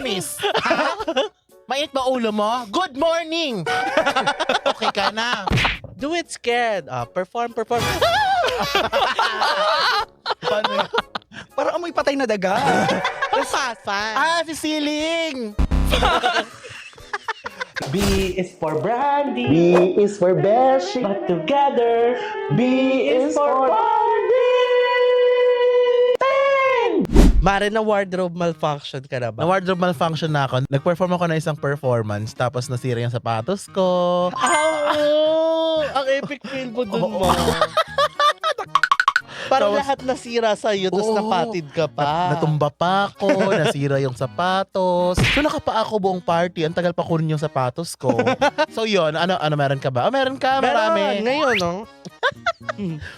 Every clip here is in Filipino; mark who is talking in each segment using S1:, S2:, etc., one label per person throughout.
S1: Promise. Mainit ba ulo mo? Good morning! Okay ka na.
S2: Do it scared. Perform.
S1: Paano yun?
S3: Parang amoy patay na daga.
S2: Fast.
S1: Si Siling!
S4: B is for Brandy. B is for Beshi. But together, B is for Brandy.
S2: Mare, na wardrobe malfunction ka na ba?
S1: Na wardrobe malfunction na ako. Nag-perform ako na isang performance tapos nasira yung sapatos ko.
S2: Ow! Ang epic fail mo dun mo. Parang
S1: Tapos-
S2: lahat nasira sa'yo, tapos
S1: Oo.
S2: napatid ka pa.
S1: Natumba pa ako, nasira yung sapatos. So nakapa ako buong party, ang tagal pa kunin yung sapatos ko. So yun, ano meron ka ba? Meron ka, marami.
S2: Meron, ngayon, no?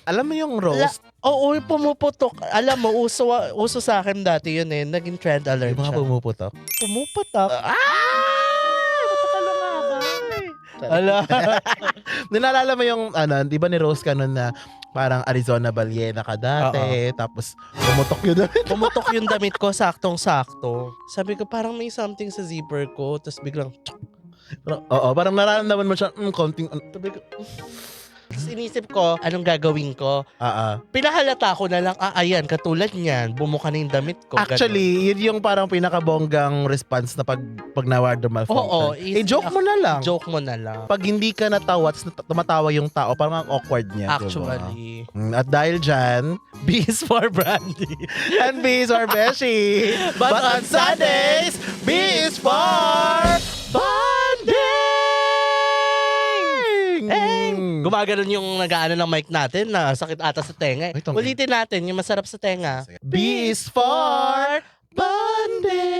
S1: Alam mo yung roast?
S2: Oo, pumuputok. Alam mo, uso sa akin dati yun eh. Naging trend alert
S1: Yung mga
S2: siya.
S1: pumuputok.
S2: Pumuputok.
S1: Ala. Nalala mo yung, di ba ni Rose ka nun na parang Arizona Baliena ka dati, tapos pumutok yun.
S2: Pumutok yung damit ko, saktong-sakto. Sabi ko, parang may something sa zipper ko. Tapos biglang,
S1: Oo, parang nararamdaman mo siya, konting,
S2: sabi ko, tapos inisip ko, anong gagawin ko? Pinahalata ko na lang, ayan, katulad niyan, bumuka na yung damit ko.
S1: Actually, yun yung parang pinakabonggang response na pag na-wardrobe malfunction.
S2: Oo,
S1: joke mo na lang.
S2: Joke mo na lang.
S1: Pag hindi ka natawa, tumatawa yung tao, parang ang awkward niya.
S2: Actually.
S1: Diba? At dahil dyan, B is for Brandy and B is for Beshi. But on Sundays, B is for Bonding!
S2: Gumaganon yung nag-aano ng mic natin na sakit ata sa tenga.
S1: Ay,
S2: Ulitin natin yung masarap sa tenga.
S1: B is for Bonding!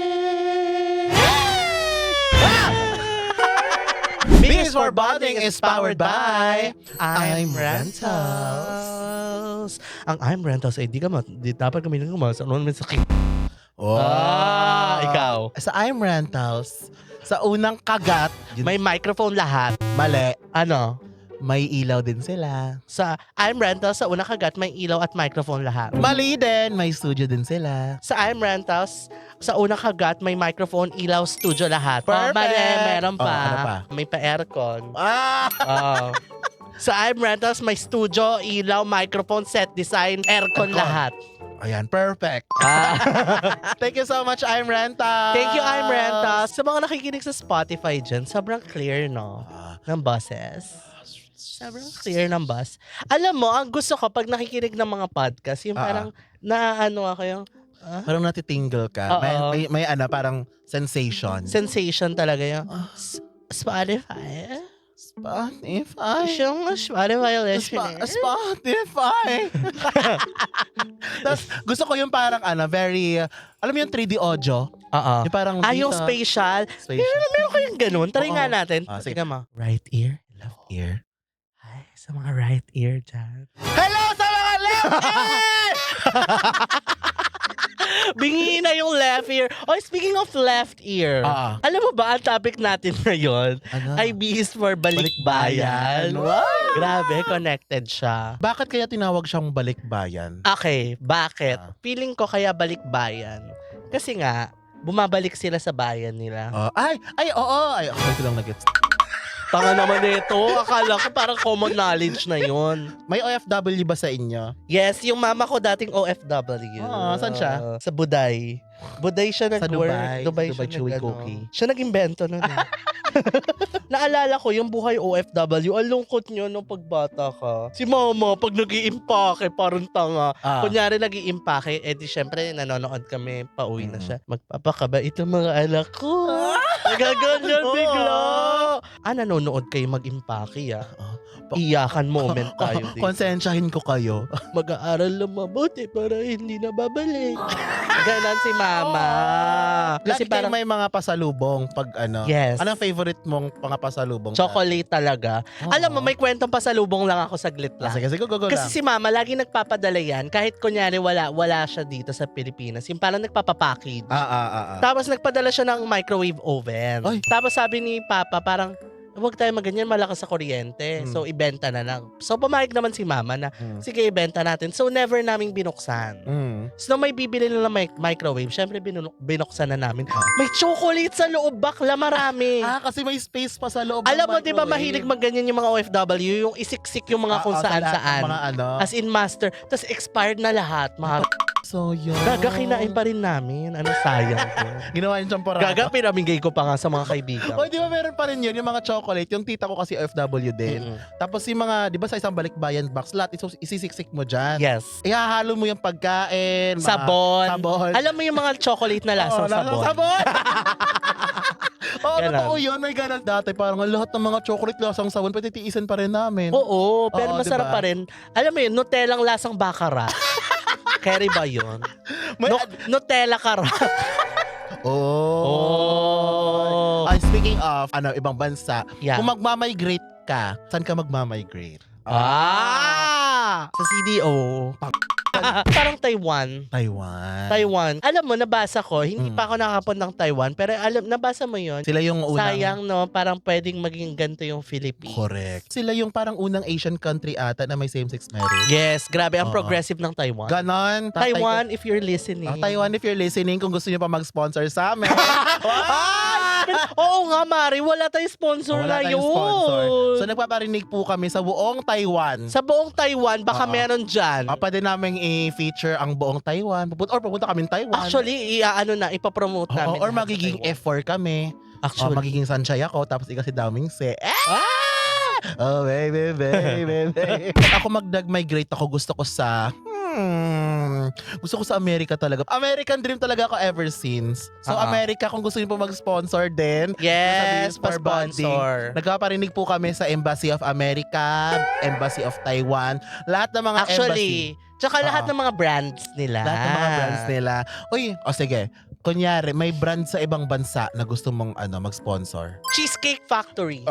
S1: B is for Bonding is powered by I'm
S2: Rentals. Ang I'm Rentals ay di dapat kami nang gumawa. Ano naman sakit? Ikaw.
S1: Sa I'm Rentals, sa unang kagat,
S2: May microphone lahat.
S1: mali,
S2: Ano?
S1: may ilaw din sila.
S2: Sa I'm Rentals, sa unang kagat, may ilaw at microphone lahat.
S1: Mali din, may studio din sila.
S2: Sa I'm Rentals, sa unang kagat, may microphone, ilaw, studio lahat.
S1: Perfect!
S2: Meron pa.
S1: Ano pa?
S2: May pa-aircon.
S1: Ah!
S2: Sa I'm Rentals, may studio, ilaw, microphone, set design, aircon
S1: Aircon.
S2: lahat.
S1: Ayan, perfect. Thank you so much, I'm Rentals.
S2: Thank you, I'm Rentals. Sa mga nakikinig sa Spotify dyan, sobrang clear, no? Ng bosses. Sobrang clear ng bus. Alam mo, ang gusto ko pag nakikinig ng mga podcast, yung parang naano ako yung
S1: Parang natitingle ka.
S2: Oo.
S1: May parang sensation.
S2: sensation talaga yung Spotify.
S1: Spotify.
S2: Yung Spotify listener.
S1: Spotify. Tapos gusto ko yung parang very, alam mo yung 3D audio?
S2: Oo.
S1: Yung parang
S2: Yung
S1: dito.
S2: spatial.
S1: Spatial.
S2: Meron ko yung ganun. Try
S1: Oo.
S2: nga natin.
S1: Sige.
S2: Tingnan mo. Right ear.
S1: Left ear.
S2: Hi, sa mga right ear dyan.
S1: Hello sa mga left ear!
S2: Bingi na yung left ear. Oh, speaking of left ear, alam mo ba ang topic natin ngayon
S1: Ano?
S2: ay B is for Balikbayan.
S1: Wow!
S2: Grabe, connected siya.
S1: Bakit kaya tinawag siyang balikbayan?
S2: Okay, bakit? Feeling ko kaya balikbayan. Kasi nga, bumabalik sila sa bayan nila.
S1: Oo, okay ko lang nag-gets.
S2: Tanga naman nito. Akala ko parang common knowledge na yon.
S1: May OFW ba sa inyo?
S2: Yes, yung mama ko dating OFW.
S1: Saan siya?
S2: Sa Buday. Buday siya
S1: Sa
S2: nag-work.
S1: Dubai
S2: siya
S1: chewy
S2: nag-ano.
S1: cookie.
S2: Siya nag-invento nun. Naalala ko yung buhay OFW. Ang lungkot nyo nung pagbata ka. Si mama, pag nag-iimpake, parang tanga. Kunyari nag-iimpake, di syempre nanonood kami, pauwi na siya. Magpapakaba itong mga anak ko. Nagaganyan bigla. Nanonood kayo mag-impake Iyakan moment tayo dito.
S1: Konsensyahin ko kayo.
S2: Mag-aaral lang mabuti para hindi na babalik. Ganon si mama.
S1: Kasi parang may mga pasalubong pag
S2: Yes.
S1: Anong favorite mong mga pasalubong?
S2: Chocolate talaga. Alam mo, may kwentong pasalubong lang ako saglit lang.
S1: Sige, go
S2: Kasi
S1: lang.
S2: si mama, lagi nagpapadala yan. Kahit kunyari wala siya dito sa Pilipinas. Yung parang nagpapapackage. Tapos nagpadala siya ng microwave oven.
S1: Ay.
S2: Tapos sabi ni Papa, parang, huwag tayo maganyan, malakas sa kuryente. So, ibenta na lang. So, pumayag naman si mama na, sige, ibenta natin. So, never naming binuksan. So, nung may bibili na microwave, syempre binuksan na namin. May chocolate sa loob, bakla, marami.
S1: Kasi may space pa sa loob.
S2: Alam mo, di ba mahilig magganyan yung mga OFW? Yung isiksik yung mga kung saan-saan.
S1: Mga ano.
S2: As in master. Tapos expired na lahat. Mga
S1: So, yun.
S2: gaga, kinain pa rin namin. Ano, sayang ko.
S1: Ginawa yung champorado.
S2: Gaga, pinamigay ko pa nga sa mga kaibigan.
S1: O, di ba meron pa rin yun, yung mga chocolate. Yung tita ko kasi OFW din. Tapos yung mga, di ba sa isang balikbayan box, lahat isisiksik mo dyan.
S2: Yes.
S1: Ihahalo mo yung pagkain.
S2: Sabon.
S1: Sabon.
S2: Alam mo yung mga chocolate na lasang sabon?
S1: Sabon. Oo,
S2: Ganon.
S1: totoo yun. May ganun dati. Parang lahat ng mga chocolate lasang sabon, pwede tiisin pa rin namin.
S2: Oo, pero
S1: Oo,
S2: masarap
S1: diba?
S2: pa rin. Alam mo yun, Nutellang lasang baccarat. Carry ba yun? Nutella karat.
S1: Oh. Speaking of, ibang bansa,
S2: Yeah.
S1: kung magmamigrate ka, saan ka magmamigrate?
S2: Sa CDO. Parang Taiwan.
S1: Taiwan.
S2: Alam mo, nabasa ko, hindi pa ako nakakapunta ng Taiwan, pero nabasa mo yun.
S1: Sila yung unang...
S2: Sayang, no? Parang pwedeng maging ganito yung Philippines.
S1: Correct. Sila yung parang unang Asian country ata na may same-sex marriage.
S2: Yes, grabe. Ang
S1: Oo.
S2: progressive ng Taiwan.
S1: Ganon.
S2: Taiwan, if you're listening.
S1: Taiwan, if you're listening, kung gusto niyo pa mag-sponsor sa amin.
S2: Oo nga, Mari. Wala tayong sponsor
S1: Wala
S2: na
S1: tayong
S2: yun.
S1: sponsor. So nagpaparinig po kami sa buong Taiwan.
S2: Sa buong Taiwan, baka
S1: Oo.
S2: meron dyan.
S1: Pwede namin i-feature ang buong Taiwan. Pupunta kami Taiwan.
S2: Actually, ipapromote
S1: Oo,
S2: namin.
S1: or
S2: lahat sa
S1: magiging
S2: Taiwan.
S1: F4 kami.
S2: Actually.
S1: Magiging Sanchay ako, tapos ikaw si Daming Se. Oh, baby. Pag ako mag-migrate ako, gusto ko sa America talaga. American dream talaga ako ever since. So, America, kung gusto niyo po mag-sponsor din.
S2: Yes,
S1: sa for bonding.
S2: pa-sponsor.
S1: Nagpaparinig po kami sa Embassy of America, Embassy of Taiwan. Lahat ng mga embassy.
S2: Actually, tsaka lahat ng mga brands nila.
S1: Lahat ng mga brands nila. Uy, sige. Kunyari, may brand sa ibang bansa na gusto mong mag-sponsor.
S2: Cheesecake Factory.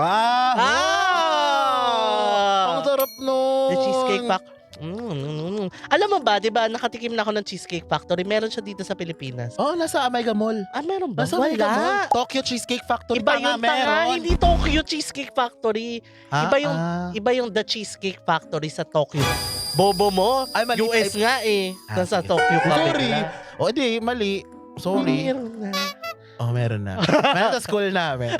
S1: Ang sarap nun.
S2: The Cheesecake Factory. Alam mo ba, di ba, nakatikim na ako ng Cheesecake Factory. Meron siya dito sa Pilipinas.
S1: Nasa Omega Mall.
S2: Meron ba?
S1: Nasa Omega Mall.
S2: Wala.
S1: Tokyo Cheesecake Factory.
S2: Iba yung
S1: meron.
S2: hindi Tokyo Cheesecake Factory. Iba yung The Cheesecake Factory sa Tokyo. Bobo mo.
S1: Ay, mali.
S2: US nga eh. Nasa Tokyo ka.
S1: Sorry. Di, mali. Sorry. Meron na. Meron sa school namin.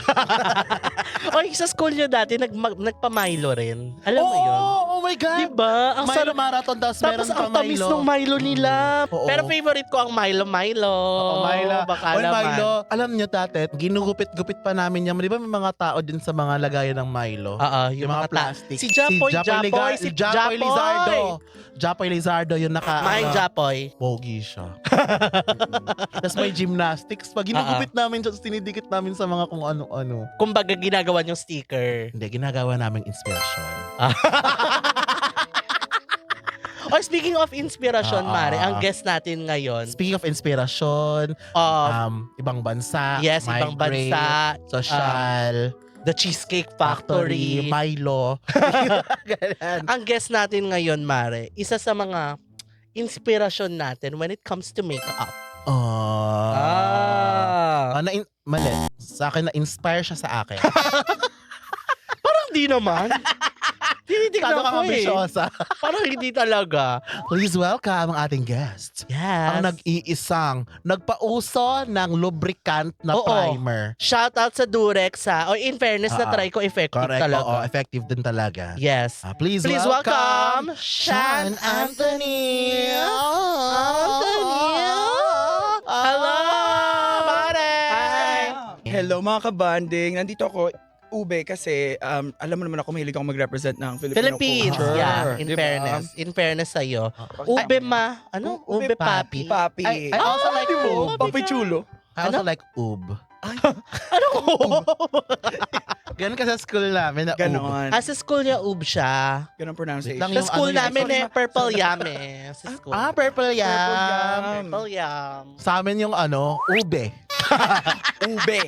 S2: Sa school nyo dati, nagpa-Milo rin. Alam mo yun?
S1: Oh my God.
S2: Diba? Ang
S1: Milo
S2: sarap.
S1: marathon, tapos meron
S2: Tapos
S1: pa
S2: ang tamis
S1: Milo.
S2: ng Milo nila.
S1: Oo.
S2: Pero favorite ko ang Milo.
S1: Milo.
S2: Baka naman.
S1: Milo. Alam nyo, tate, ginugupit-gupit pa namin yan. Di ba may mga tao din sa mga lagayan ng Milo?
S2: Yung mga
S1: plastic.
S2: Si Japoy
S1: Lizardo. Japoy Lizardo yung
S2: Maing Japoy.
S1: Pogi siya. Tapos may gymnastics. Pag ginugupit namin siya, tapos tinidikit namin sa mga kung ano-ano.
S2: Kumbaga ginagawa yung sticker.
S1: Hindi, ginagawa namin inspirasyon.
S2: Speaking of inspiration, Mare, ang guest natin ngayon.
S1: Speaking of inspirasyon, ibang bansa,
S2: Yes,
S1: migrate,
S2: ibang bansa,
S1: social,
S2: The Cheesecake Factory.
S1: Milo.
S2: Ang guest natin ngayon, Mare, isa sa mga inspirasyon natin when it comes to makeup.
S1: Mali. Sa akin, na-inspire siya sa akin.
S2: Parang di naman. Tinitignan
S1: Kano
S2: ko
S1: kang ambisyosa.
S2: Parang hindi talaga.
S1: Please welcome ang ating guest.
S2: Yes.
S1: Ang nag-iisang, nagpauso ng lubricant na
S2: Oo.
S1: primer.
S2: Shout out sa Durex ha. In fairness, na-try ko effective
S1: Correct.
S2: talaga.
S1: Oo, effective din talaga.
S2: Yes.
S1: Please
S2: welcome
S1: Sean Anthony.
S2: Hello, Mare!
S3: Hi! Hello mga kabanding. Nandito ako, Ube, kasi alam mo naman ako mahilig ako mag-represent ng
S2: Philippines.
S3: culture.
S2: Yeah, in
S3: Diba?
S2: fairness. In fairness sa'yo. Ube ma. Ano? Ube papi.
S3: Papi.
S1: I also like oob.
S3: Papi chulo.
S1: I also like oob.
S2: Ano ko?
S1: Ganun ka sa school namin na oob.
S3: Ganon.
S2: Sa school niya, ube siya.
S3: Ganon pronunciation.
S1: Lang
S2: Sa
S1: yung
S2: school
S1: ano,
S2: namin
S3: sorry,
S2: purple yam Sa school.
S1: Purple yam.
S2: Purple yam.
S1: Sa amin yung ube.
S3: Ube.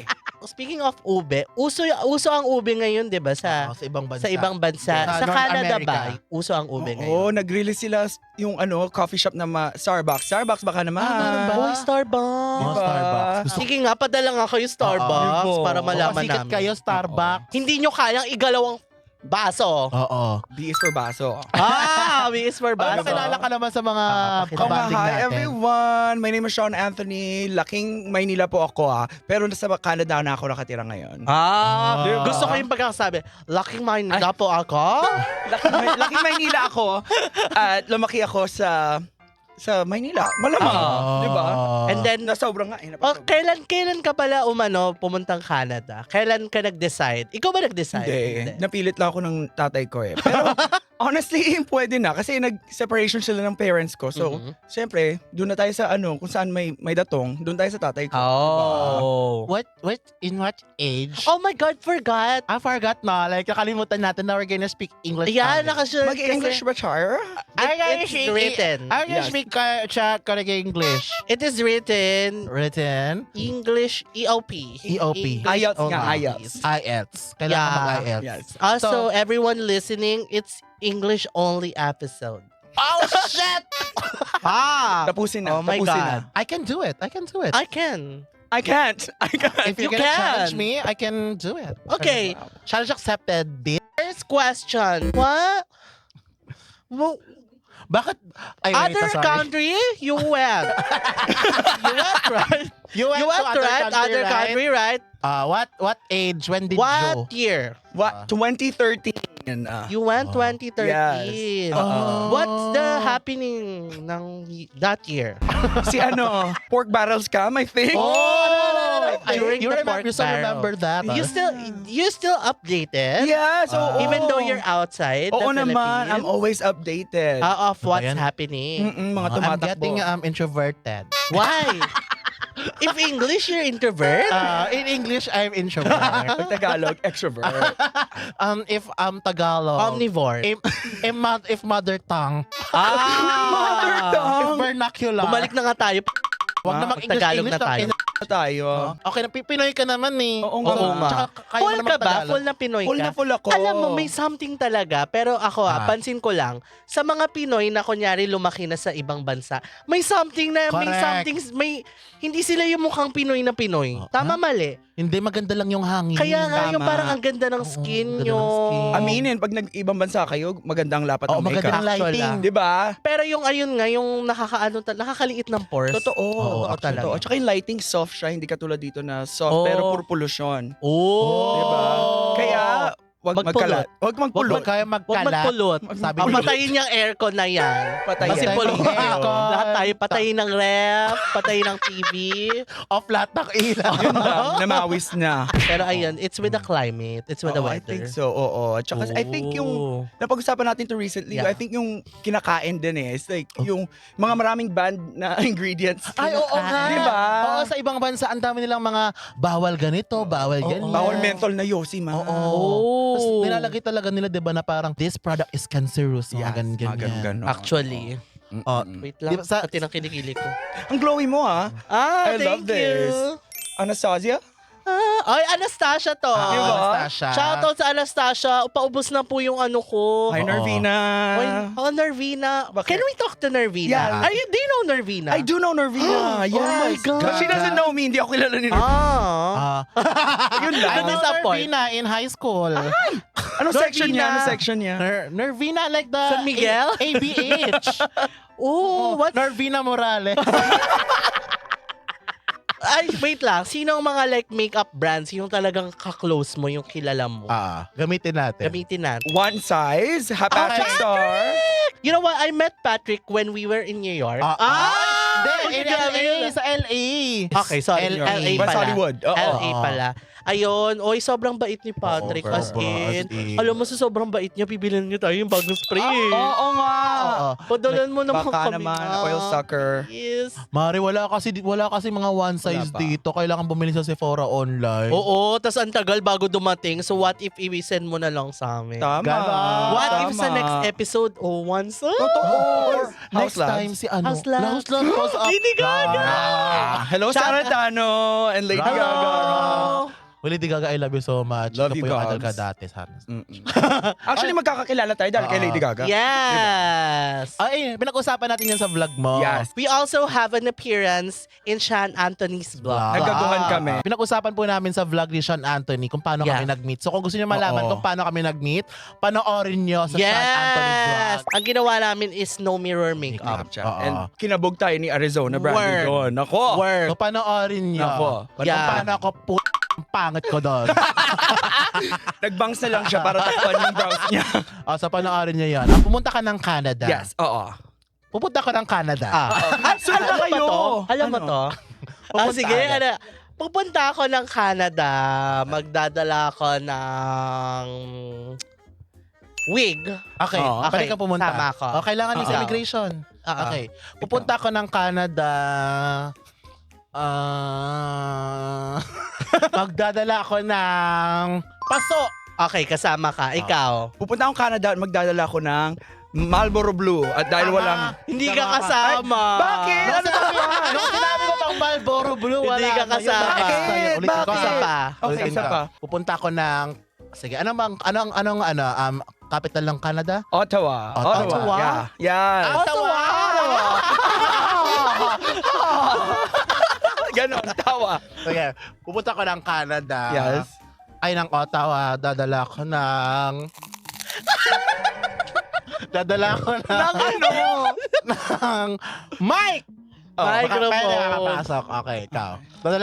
S2: speaking of ube, uso ang ube ngayon, 'di ba, sa
S1: ibang bansa.
S2: sa ibang bansa.
S1: Sa
S2: Sa
S1: North
S2: Canada
S1: America.
S2: ba, uso ang ube
S3: Oo,
S2: ngayon?
S3: nag-release sila yung coffee shop na Starbucks. Starbucks baka naman.
S1: meron ba?
S2: Boy, Starbucks.
S1: Mga
S3: Diba?
S1: Starbucks. Gusto
S2: Sige nga, padala nga kayo Starbucks
S3: Oo.
S2: para malaman
S1: sikat
S2: namin.
S1: kayo, Starbucks.
S2: Hindi nyo kayang igalaw ang baso.
S1: Oo.
S3: B is for baso.
S2: We is for
S1: Baka
S2: baso.
S1: kilala ka naman sa mga
S2: pakilala.
S3: Oh,
S1: kabanding
S3: hi
S1: natin.
S3: everyone! My name is Sean Anthony. Laking Maynila po ako Pero nasa Canada na ako nakatira ngayon.
S1: Diba?
S2: Gusto ko yung pagkakasabi, laking Maynila po ako.
S3: Laking Maynila ako. At lumaki ako sa Maynila. Malamang. Di ba?
S2: And then,
S3: Na sobrang nga.
S2: kailan ka pala pumuntang Canada? Kailan ka nag-decide? Ikaw ba nag-decide?
S3: Hindi. Napilit lang ako ng tatay ko Pero honestly, pwede na. Kasi nag-separation sila ng parents ko. So,
S2: Mhm.
S3: syempre, doon na tayo sa kung saan may datong, doon tayo sa tatay ko.
S2: Oh.
S1: In what age?
S2: Oh my God, forgot.
S1: I forgot na. Like, nakalimutan natin na we're gonna speak English.
S2: Yeah,
S1: only.
S2: nakasunod
S3: Mag-English ba, Char?
S2: It's written.
S1: I'm gonna
S3: Yes.
S1: speak English.
S2: It is written
S1: Written.
S2: English EOP.
S1: EOP.
S2: English
S3: IELTS nga,
S2: only.
S3: IELTS.
S1: IELTS. Kailangan
S2: Yeah.
S1: mag-IELTS.
S3: Yes.
S2: Also, everyone listening, it's English only episode.
S1: Oh, shit!
S3: Tapusin na.
S2: Oh my
S3: tapusin
S2: God.
S3: na.
S1: I can do it. I can do it.
S2: I can.
S3: I can't.
S1: If you're
S2: You
S1: gonna
S2: can.
S1: challenge me, I can do it.
S2: Okay.
S1: Challenge accepted, bitch.
S2: First question. What? Well,
S1: Bakit? Ay, wait,
S2: other
S1: sorry.
S2: country, you went. You went, right?
S1: You went,
S2: You went,
S1: to
S2: right? Other
S1: right?
S2: country, right?
S1: What age? When did
S2: What
S1: you?
S2: year?
S3: What? 2013.
S2: You went 2013.
S3: Yes.
S2: What's the happening that year?
S3: Si pork barrel scam, I think.
S2: During
S1: you
S2: the
S1: remember,
S2: pork
S1: you still
S2: barrel.
S1: remember that?
S2: You still updated?
S3: Yes, oo.
S2: Even though you're outside
S3: Oo
S2: the
S3: naman, I'm
S2: Philippines?
S3: always updated.
S2: Of what's
S1: Ayan.
S2: happening.
S3: Mga
S1: I'm
S3: tumatakbo.
S1: getting introverted.
S2: Why? If English, you're introvert?
S1: In English, I'm introvert.
S3: Pag Tagalog, extrovert.
S1: If Tagalog.
S2: Omnivore.
S1: If mother tongue.
S3: Mother
S1: If
S3: tongue.
S1: vernacular.
S2: Bumalik na nga tayo.
S1: Wag na mag-English.
S2: Tagalog
S1: English
S2: na tayo.
S3: Tayo.
S1: Okay, Pinoy ka naman eh.
S3: Oo nga.
S2: Oo nga.
S1: Tsaka kaya mo
S2: Full
S1: naman
S2: ka ba?
S1: Tagalog.
S2: Full na Pinoy
S3: Full
S2: ka?
S3: na full ako.
S2: Alam mo, may something talaga. Pero ako pansin ko lang, sa mga Pinoy na kunyari lumaki na sa ibang bansa, may something na,
S1: Correct.
S2: hindi sila yung mukhang Pinoy na Pinoy. Tama, mali.
S1: Hindi, maganda lang yung hangin.
S2: Kaya nga, yung
S3: Tama.
S2: parang ang ganda ng
S1: Oo,
S2: skin
S1: ganda ng
S2: nyo.
S1: skin.
S3: Aminin, pag nag-ibang bansa kayo, magandang lapat
S1: Oo,
S3: ng
S1: magandang
S3: makeup.
S1: lighting.
S2: Actual,
S3: Di ba?
S2: Pero yung ayun nga, yung nakakaliit ng pores.
S3: Totoo.
S1: Oo,
S2: talaga.
S3: Totoo. At saka yung lighting soft siya, hindi katulad dito na soft
S2: Oo.
S3: pero puro pollution.
S2: Oh.
S3: Diba? Kaya, wag
S2: Magpulot.
S3: magkalat. Wag magpulot.
S1: Huwag kayo
S2: Huwag
S1: magkalat.
S2: magpulot.
S1: Sabi
S2: Ang
S1: ni-
S2: patayin yung aircon na yan.
S3: Patayin.
S2: Kasi
S1: Patayin
S2: pulot.
S1: yung aircon.
S2: Lahat tayo patayin ng ref, patayin ng TV.
S1: Off lahat ng ilaw.
S3: Yun lang, namawis na.
S2: Pero ayun, it's with the climate. It's with the
S3: Oo,
S2: weather.
S3: I think so, oo. At saka, I think yung, napag-usapan natin to recently,
S2: Yeah.
S3: I think yung kinakain din It's like, yung mga maraming banned na ingredients.
S1: Ay, oo nga.
S3: Diba?
S1: Oo, sa ibang bansa, ang dami nilang mga bawal ganito, bawal ganyan.
S3: Bawal menthol na yosi, ma.
S1: Oo.
S2: Oh.
S1: Tapos nilalagay talaga nila, di ba, na parang, this product is cancerous. Mga ganyan.
S3: ganon.
S2: Actually.
S1: Oh,
S2: Wait lang.
S1: Di ba sa-
S2: Pati ng kilikili ko.
S3: Ang glowy mo, I
S2: Thank
S3: love this.
S2: you.
S3: Anastasia?
S2: Ay, Anastasia to.
S3: Diba?
S1: Anastasia.
S2: Shoutout sa Anastasia. Paubos na po yung ano ko.
S3: Hi,
S1: Oo.
S3: Nervina.
S2: Nervina.
S3: Bakit?
S2: Can we talk to Nervina?
S3: Yeah.
S2: Do you know Nervina?
S3: I do know Nervina. Yes.
S2: my God.
S3: But she doesn't know me. Hindi ako kilala ni Nervina. Yun
S1: I
S3: lang.
S1: know
S2: Disappoint.
S1: Nervina in high school.
S3: Anong section niya?
S2: Nervina.
S3: Anong section niya?
S1: Nervina like the
S2: San Miguel?
S1: ABH.
S2: Oh, what?
S1: Nervina Morales.
S2: Ay, wait lang. Sino ang mga like makeup brands yung talagang ka-close mo, yung kilala mo?
S1: Gamitin natin.
S2: Gamitin natin.
S3: One size. Patrick
S1: Okay.
S3: Star.
S2: You know what? I met Patrick when we were in New York.
S1: Hindi, in
S2: grabe
S1: LA,
S2: yun.
S1: sa LA.
S2: Okay, sorry. LA
S3: West
S2: pala.
S3: Hollywood. Oo.
S2: LA pala. Ayun, oy, sobrang bait ni Patrick.
S1: Oo,
S2: As in,
S1: as in.
S2: alam mo sa sobrang bait niya, bibilin niyo tayo yung bagong spray.
S3: Oo nga.
S1: Oo.
S2: Padalan mo naman
S3: Baka
S2: kami.
S3: naman, oil sucker.
S2: Yes.
S1: Mari, wala kasi mga one size
S3: Wala pa.
S1: dito. Kailangan bumili sa Sephora online.
S2: Oo, tas ang tagal bago dumating. So what if i-send mo na lang sa amin?
S3: Tama.
S1: Ganon.
S2: What if sa
S3: Tama.
S2: next episode, once?
S3: Totoo.
S1: Next
S3: House labs.
S1: time si ano?
S2: House labs.
S1: House labs goes up.
S2: Lady Gaga!
S3: Hello,
S2: Shout-
S3: Sarah Tano and Lady
S2: Hello!
S3: Gaga.
S1: Well, Lady Gaga, I love you so much.
S3: Love
S1: Ito
S3: you,
S1: po yung idol
S3: Gogs.
S1: ka dati, sana.
S3: Actually, magkakakilala tayo dahil kay Lady Gaga.
S2: Yes!
S1: Ay, pinag-usapan natin yan sa vlog mo.
S3: Yes.
S2: We also have an appearance in Sean Anthony's vlog.
S3: Nagaguhan kami.
S1: Pinag-usapan po namin sa vlog ni Sean Anthony kung paano
S2: Yeah.
S1: kami nag-meet. So kung gusto niyo malaman
S3: Oo.
S1: kung paano kami nag-meet, panoorin niyo sa Sean Anthony vlog.
S2: Ang ginawa namin is no mirror makeup.
S1: Oo.
S3: And kinabog tayo ni Arizona
S2: Word.
S3: Brandy doon. Nako.
S2: Word.
S1: So panoorin niyo.
S3: Nako.
S1: Kung
S2: Yeah.
S1: paano ako ang pangit ko doon.
S3: Nagbangs na lang siya para takpan yung brows niya.
S1: So panoorin niyo yan. Pumunta ka ng Canada.
S3: Yes, oo.
S1: Pupunta ka ng Canada.
S3: So, ano
S2: Alam mo
S3: kayo?
S2: to? Alam mo
S3: Ano?
S2: to?
S1: Pupunta
S2: Sige,
S1: ka.
S2: pupunta ako ng Canada. Magdadala ako ng wig.
S1: Okay,
S3: Oo.
S1: balik ka pumunta.
S2: Tama ako.
S1: O, kailangan is
S2: Oo.
S1: immigration.
S2: Oo.
S1: Okay. Pupunta ako ng Canada. Magdadala ako ng paso.
S2: Okay, kasama ka. Ikaw.
S3: Pupunta akong Canada at magdadala ko ng Marlboro Blue. At dahil walang...
S2: Hindi ka
S1: Tama ka.
S2: kasama.
S3: Bakit?
S1: Nung sinabi, nung sinabi ko pang Marlboro Blue, wala
S2: Hindi ka
S1: na. Yun,
S2: kasama.
S1: next na yun. Ulitin ko.
S3: Bakit?
S1: Isa pa.
S3: Okay,
S1: Ulitin
S3: isa
S1: ko.
S3: pa.
S1: Pupunta ako ng... Sige, anong capital ng Canada?
S3: Ottawa.
S1: Ottawa.
S3: Yeah. Yes.
S1: Ottawa!
S3: Ganon, tawa.
S1: Okay, pupunta ko ng Canada.
S3: Yes.
S1: Ay, ng Ottawa. Dadala ko ng... Dadala ko ng...
S3: Ano?
S1: ng mic!
S2: Microphone.
S1: Pwede ka kapasok. Okay, ikaw.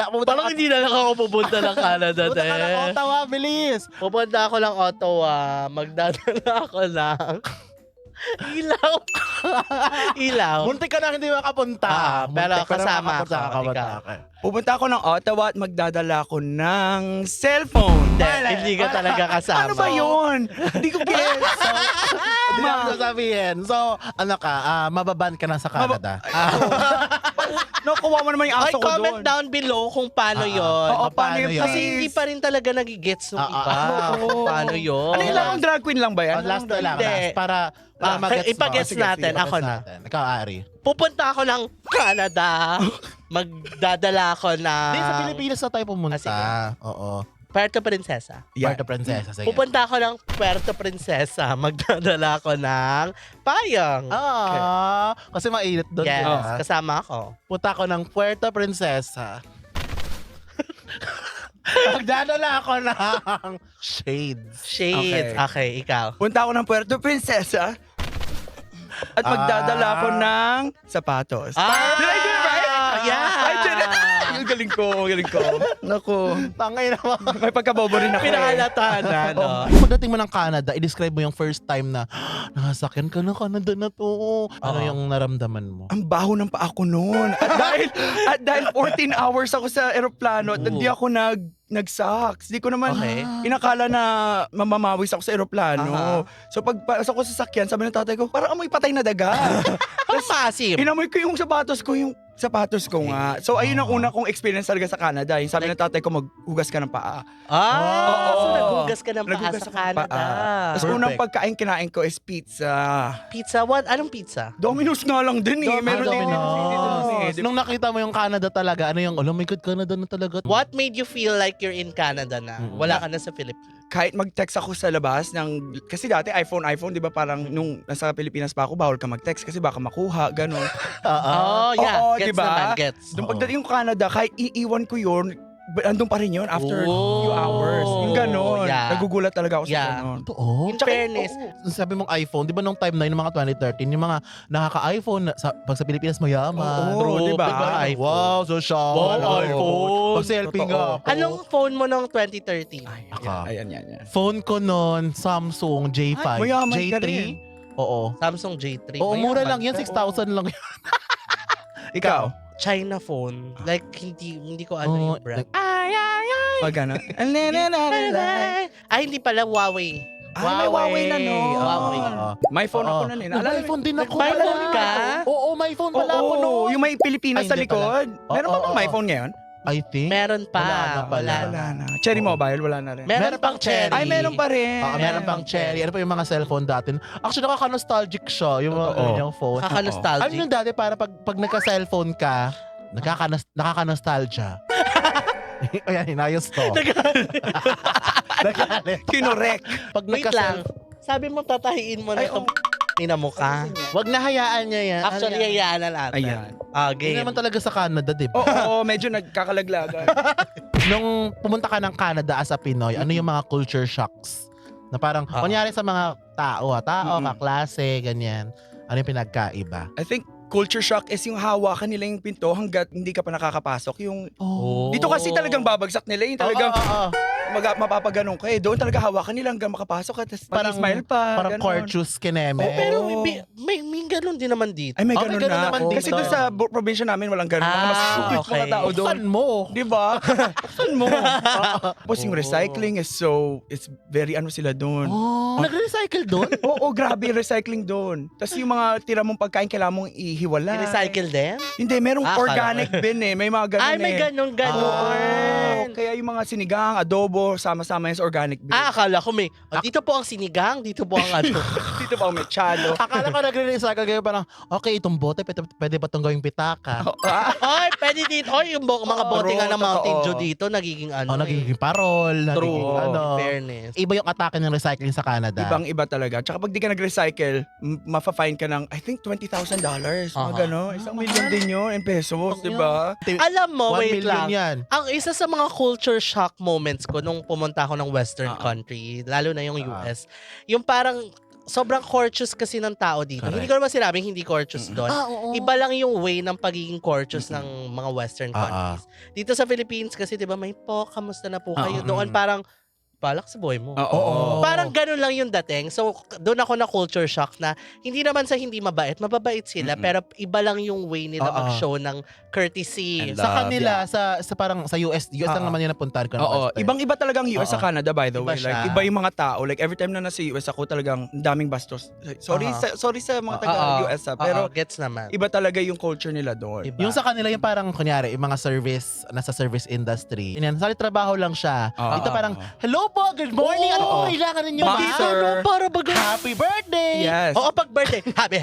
S1: Pupunta
S2: Parang hindi na lang ako pupunta ng Canada.
S1: Pupunta ka ng Ottawa, bilis!
S2: Pupunta ako ng Ottawa. Magdadala ako ng ilaw. Ilaw.
S1: Muntik ka na hindi makapunta.
S2: Pero
S1: Muntik ka na
S2: kasama
S1: makapunta,
S2: ako,
S1: makapunta.
S2: ikaw.
S1: Okay.
S3: Pupunta ako ng Ottawa at magdadala ko ng cellphone.
S2: Hindi ka talaga kasama.
S3: Ano ba yun? Hindi ko gets.
S1: Hindi ako sasabihin. So, ano ka, mababan ka na sa Canada.
S3: Nakuha mo naman yung
S2: Ay,
S3: aso ko
S2: comment
S3: doon.
S2: down below kung paano yun.
S3: Oo, paano yun?
S2: Kasi hindi pa rin talaga nagigets ng iba.
S3: Oo.
S2: Paano yun?
S3: Ano yun lang? Drag queen lang ba yan?
S1: Last na lang.
S2: Hindi.
S1: Last. Para mag-gets mo.
S2: ipag-gets
S1: Sige,
S2: natin.
S1: sige,
S2: Ako
S1: ipag-gets
S2: na.
S1: natin. Ikaw, Ari.
S2: Pupunta ako ng Canada. Magdadala ako ng...
S1: Hindi, sa Pilipinas na tayo pumunta.
S2: sige.
S1: Oo.
S2: Puerto Princesa.
S3: Yeah.
S1: Puerto Princesa. Sige.
S2: Pupunta ako ng Puerto Princesa. Magdadala ako ng payong.
S1: Kasi mainit doon.
S2: Yes,
S1: diba?
S2: kasama ako.
S1: Punta ako ng Puerto Princesa. Magdadala ako ng shades.
S2: Shades. Okay, ikaw.
S3: Punta ako ng Puerto Princesa at magdadala ko ng sapatos. Did I do it right?
S2: Yeah.
S3: I did it. Yung galing ko, galing ko. Naku.
S1: Tangay naman.
S3: May pagkabobo rin ako.
S2: Pinahalata na, no?
S1: Pagdating mo ng Canada, i-describe mo yung first time na nakasakyan ka na Canada na to. Ano yung naramdaman mo?
S3: Ang baho ng paa ko noon. At dahil 14 hours ako sa eroplano at hindi ako nag-socks. Di ko naman inakala na mamamawis ako sa eroplano. So pagpasok ko sa sakyan, sabi ng tatay ko, parang amoy patay na daga.
S2: Parang maasim.
S3: Inamoy ko yung sapatos ko nga. So ayun ang una kong experience talaga sa Canada. Yung sabi ng tatay ko, maghugas ka ng paa.
S2: So naghugas ka ng paa
S3: Naghugas
S2: sa
S3: ako ng
S2: Canada.
S3: paa. Tapos unang pagkain kinain ko is pizza.
S2: Pizza? What? Anong pizza?
S3: Domino's nga lang din eh. Meron din
S1: Domino's. Nung nakita mo yung Canada talaga, ano yung, oh my God, Canada na talaga.
S2: What made you feel like you're in Canada na? Wala ka na sa Philippines.
S3: Kahit mag-text ako sa labas kasi dati iPhone, 'di ba parang nung nasa Pilipinas pa ako bawal ka mag-text kasi baka makuha, ganun.
S2: Yeah.
S3: Oo,
S2: Gets
S3: diba?
S2: naman, gets.
S3: Nung pagdating ko Canada, kahit iiwan ko yun, andun pa rin yun after few hours. Yung ganun.
S2: Yeah.
S3: Nagugulat talaga ako sa
S2: Yeah.
S3: ganun.
S1: Totoo.
S2: In fairness,
S1: Sabi mong iPhone, di ba nung time na yun, mga 2013, yung mga nakaka-iPhone, pag sa Pilipinas mayaman.
S3: Oo,
S1: True,
S3: diba?
S1: iPhone. Wow, social.
S2: Wow, iPhone.
S1: Pag-selfie nga ako.
S2: anong phone mo nung 2013?
S1: Ako.
S3: Ayan.
S1: Phone ko noon, Samsung J5.
S3: Ay, mayaman ka
S1: J3.
S3: rin.
S1: Oo.
S2: Samsung J3.
S1: Oo, mura lang yan.
S3: ka.
S1: 6,000 lang yun.
S3: Ikaw?
S2: China phone. Like, hindi ko ano yung brand.
S3: Pag gano'n?
S2: Ay, hindi pala. Huawei.
S3: May Huawei na no.
S2: Huawei.
S3: May phone ako na nila.
S1: May phone din ako.
S2: May phone ka?
S1: Oo, may phone pala ako noon.
S3: Yung may Pilipinas
S1: Ay,
S3: sa
S1: hindi
S3: likod.
S1: pala.
S3: Meron pa
S1: Oo,
S3: bang may phone ngayon?
S1: I think.
S2: Meron pa.
S1: Wala na pala.
S3: Wala na. Cherry Mobile, wala na rin.
S2: Meron pang cherry.
S3: Ay, meron pa rin.
S1: Meron pang cherry. Ano pa yung mga cellphone dati? Actually, nakaka-nostalgic siya. Yung mga
S3: Totoo.
S1: yung phone. Ano
S2: Kaka-nostalgic.
S1: yung dati para pag nagka-cellphone ka, nakaka-nostalgia. Ayan, hinayos to. Nagalit.
S3: Kinorek.
S1: Pag
S2: Wait lang. Sabi mo tatahiin mo na
S3: Ay,
S2: itong ina mo ka.
S1: Wag na hayaan niya yan.
S2: Actually, hayaan na natin.
S3: Ayan.
S1: Hindi
S2: Game.
S1: naman talaga sa Canada, di ba?
S3: Oo, medyo nagkakalaglagan.
S1: Nung pumunta ka ng Canada as a Pinoy, ano yung mga culture shocks? Na parang, kunyari sa mga tao, kaklase, ganyan. Ano yung pinagkaiba?
S3: I think culture shock is yung hawakan nila yung pinto hanggat hindi ka pa nakakapasok. Yung dito kasi talagang babagsak nila yung talagang mapapaganon ka eh. Doon talaga hawakan nila hanggang makapasok at parang smile pa.
S1: Parang
S3: ganon.
S1: courteous kineme.
S2: Pero may ganun din naman dito.
S3: Ay, may
S1: Oh,
S3: ganun,
S1: may ganun
S3: na.
S1: naman
S3: ako.
S1: dito.
S3: Kasi doon sa probinsya namin walang ganun. Mga masupit
S2: okay.
S3: mga tao doon.
S1: Saan mo?
S3: Di ba? Saan mo? Tapos yung recycling is it's very ano sila doon.
S1: Oh, nagre-recycle doon?
S3: Oo, grabe yung recycling doon. Tapos yung mga tira mong pagkain kailangan mong ihiwalay.
S2: I-recycle din?
S3: Hindi, merong organic bin eh. May mga ganun
S2: Ay, may ganun.
S3: Kaya yung mga sinigang, adobo, sama-sama yan sa organic bin.
S2: Akala ko may, dito po ang sinigang, dito po ang ano.
S3: Dito pa ang mechado.
S1: Akala ko nagre-recycle kayo parang, okay, itong bote, pwede ba itong gawing pitaka?
S2: Ay, pwede dito. Ay, yung mga bote nga ng Mountain Dew dito, nagiging ano.
S1: Nagiging parol, nagiging
S2: True.
S1: ano.
S2: Fairness.
S1: Iba yung atake ng recycling sa Canada.
S3: Ibang-iba talaga. Tsaka pag di ka nag-recycle, mafa-fine ka ng, I think, $20,000. Mga gano'n. 1 million din yun in pesos, di ba?
S2: Alam mo,
S1: 1
S2: wait
S1: million
S2: lang.
S1: yan.
S2: Ang isa sa mga culture shock moments ko nung pumunta ako ng Western country, lalo na yung US, yung parang sobrang courteous kasi ng tao dito.
S1: Correct.
S2: Hindi ko naman sinabing hindi courteous doon. Iba lang yung way ng pagiging courteous ng mga Western countries. Dito sa Philippines kasi, di ba, may po, kamusta na po kayo? Doon parang, balak sa buhay mo.
S3: Oo.
S2: Parang ganun lang yung dating. So, doon ako na culture shock na hindi naman sa hindi mabait sila, pero iba lang yung way nila mag-show ng courtesy.
S3: And
S1: Sa kanila, sa parang sa US lang naman yung napuntahan ko. ng
S3: Oo,
S1: Western.
S3: ibang-iba talagang US sa Canada, by the
S2: Iba
S3: way.
S2: siya.
S3: Like, iba yung mga tao. Like, every time na nasa US ako, talagang daming bastos. Sorry sa mga taga-US pero
S2: Gets naman.
S3: iba talaga yung culture nila doon.
S2: Iba.
S1: Yung sa kanila, yung parang, kunyari, yung mga nasa service industry. Yan, sa trabaho lang siya. Dito parang, hello po, good morning. Ano po kailangan ninyo,
S3: Ma'am,
S1: ma'am?
S3: sir.
S2: Para baga.
S1: Happy birthday!
S3: Yes.
S2: Oo, pag birthday. Happy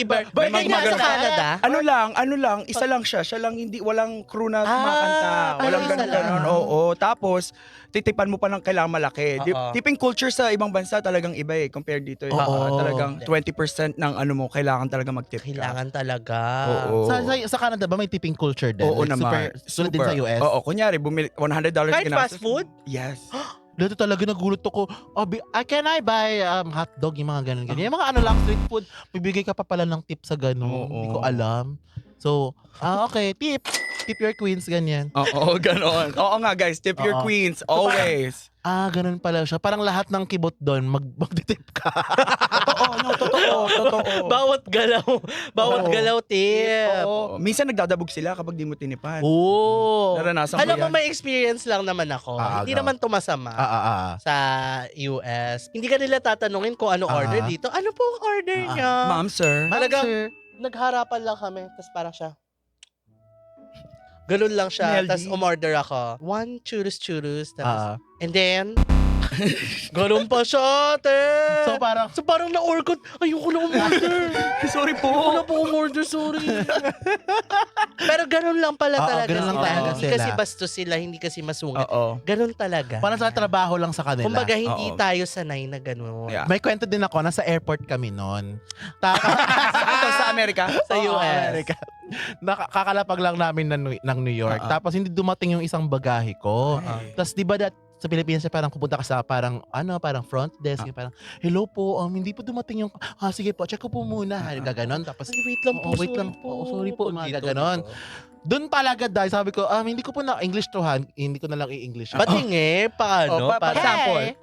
S2: birthday. Birthday
S3: May
S2: nga
S3: mga
S2: sa Canada.
S3: Ano lang, isa lang siya. Siya lang walang crew na kumakanta. Walang
S2: isa
S3: ganun
S2: lang.
S3: ganon. Oo. Tapos, titipan mo pa ng kailangan malaki. Tiping culture sa ibang bansa talagang iba eh, compared dito. Talagang 20% ng ano mo, kailangan talaga mag-tip ka.
S2: Kailangan talaga.
S3: Oo.
S1: Sa Canada ba may tipping culture din?
S3: Oo
S1: Like,
S3: naman.
S1: Sulit din sa US?
S3: Oo, kunyari, bumili $100
S2: Kahit
S3: ginastos
S2: fast food?
S3: mo. Yes.
S1: Dito talaga nagulat ako. Can I buy hotdog? Yung mga ganun. Yung mga ano lang, street food. Bibigay ka pa pala ng tip sa ganun.
S3: Oo.
S1: Hindi ko alam. So, okay, tip. Tip your queens, ganyan.
S3: Oo, ganon. Oo nga guys, tip your
S1: Oo.
S3: queens, always.
S1: Ganun pala siya. Parang lahat ng kibot doon, magtitip ka.
S3: Totoo.
S2: Bawat galaw tip.
S3: Oo. Minsan nagdadabog sila kapag di mo tinipan.
S2: Oo.
S3: Naranasan ko
S2: Alam mo,
S3: yan.
S2: may experience lang naman ako. Hindi
S1: go.
S2: naman tumasama
S1: Ah.
S2: sa US. Hindi ka nila tatanungin kung ano order dito. Ano po ang order niya?
S3: Ma'am, sir.
S2: Talagang
S1: Sir.
S2: nagharapan lang kami. Tapos parang siya. Ganun lang siya.
S3: Meldy.
S2: Tapos umorder ako. 1 churros. Tapos,
S1: Ah.
S2: and then, ganun pa siya, te.
S1: So,
S2: parang na-order. Ayoko na umorder.
S3: Sorry
S2: Ayoko na
S3: po.
S2: po umorder, sorry. Pero ganun lang pala
S1: Oo,
S2: talaga
S1: ganun lang
S2: sila.
S1: talaga
S2: Hindi
S1: sila.
S2: kasi bastos sila, hindi kasi masungit.
S3: Oo.
S2: Ganun talaga.
S1: parang sa trabaho lang sa kanila.
S2: Kumbaga, hindi
S3: Oo.
S2: tayo sanay na ganun.
S3: Yeah.
S1: May kwento din ako, nasa airport kami noon.
S3: Sa Amerika?
S2: Sa
S1: Oo,
S2: US.
S1: Amerika. Kakalapag lang namin ng New York. Tapos hindi dumating yung isang bagahe ko. Tapos di ba sa Pilipinas parang pupunta ka sa parang front desk, yung parang hello po, hindi po dumating yung sige po, check ko po muna. Gaganon. Tapos
S2: Ay, wait lang po,
S1: wait
S2: sorry
S1: lang
S2: po.
S1: po, sorry po, mga
S2: Dito,
S1: gaganon.
S2: dito.
S1: Doon talaga dahil sabi ko, hindi ko po na English to hindi ko na lang i-English.
S2: Patingi, paano?
S3: Pa-sample.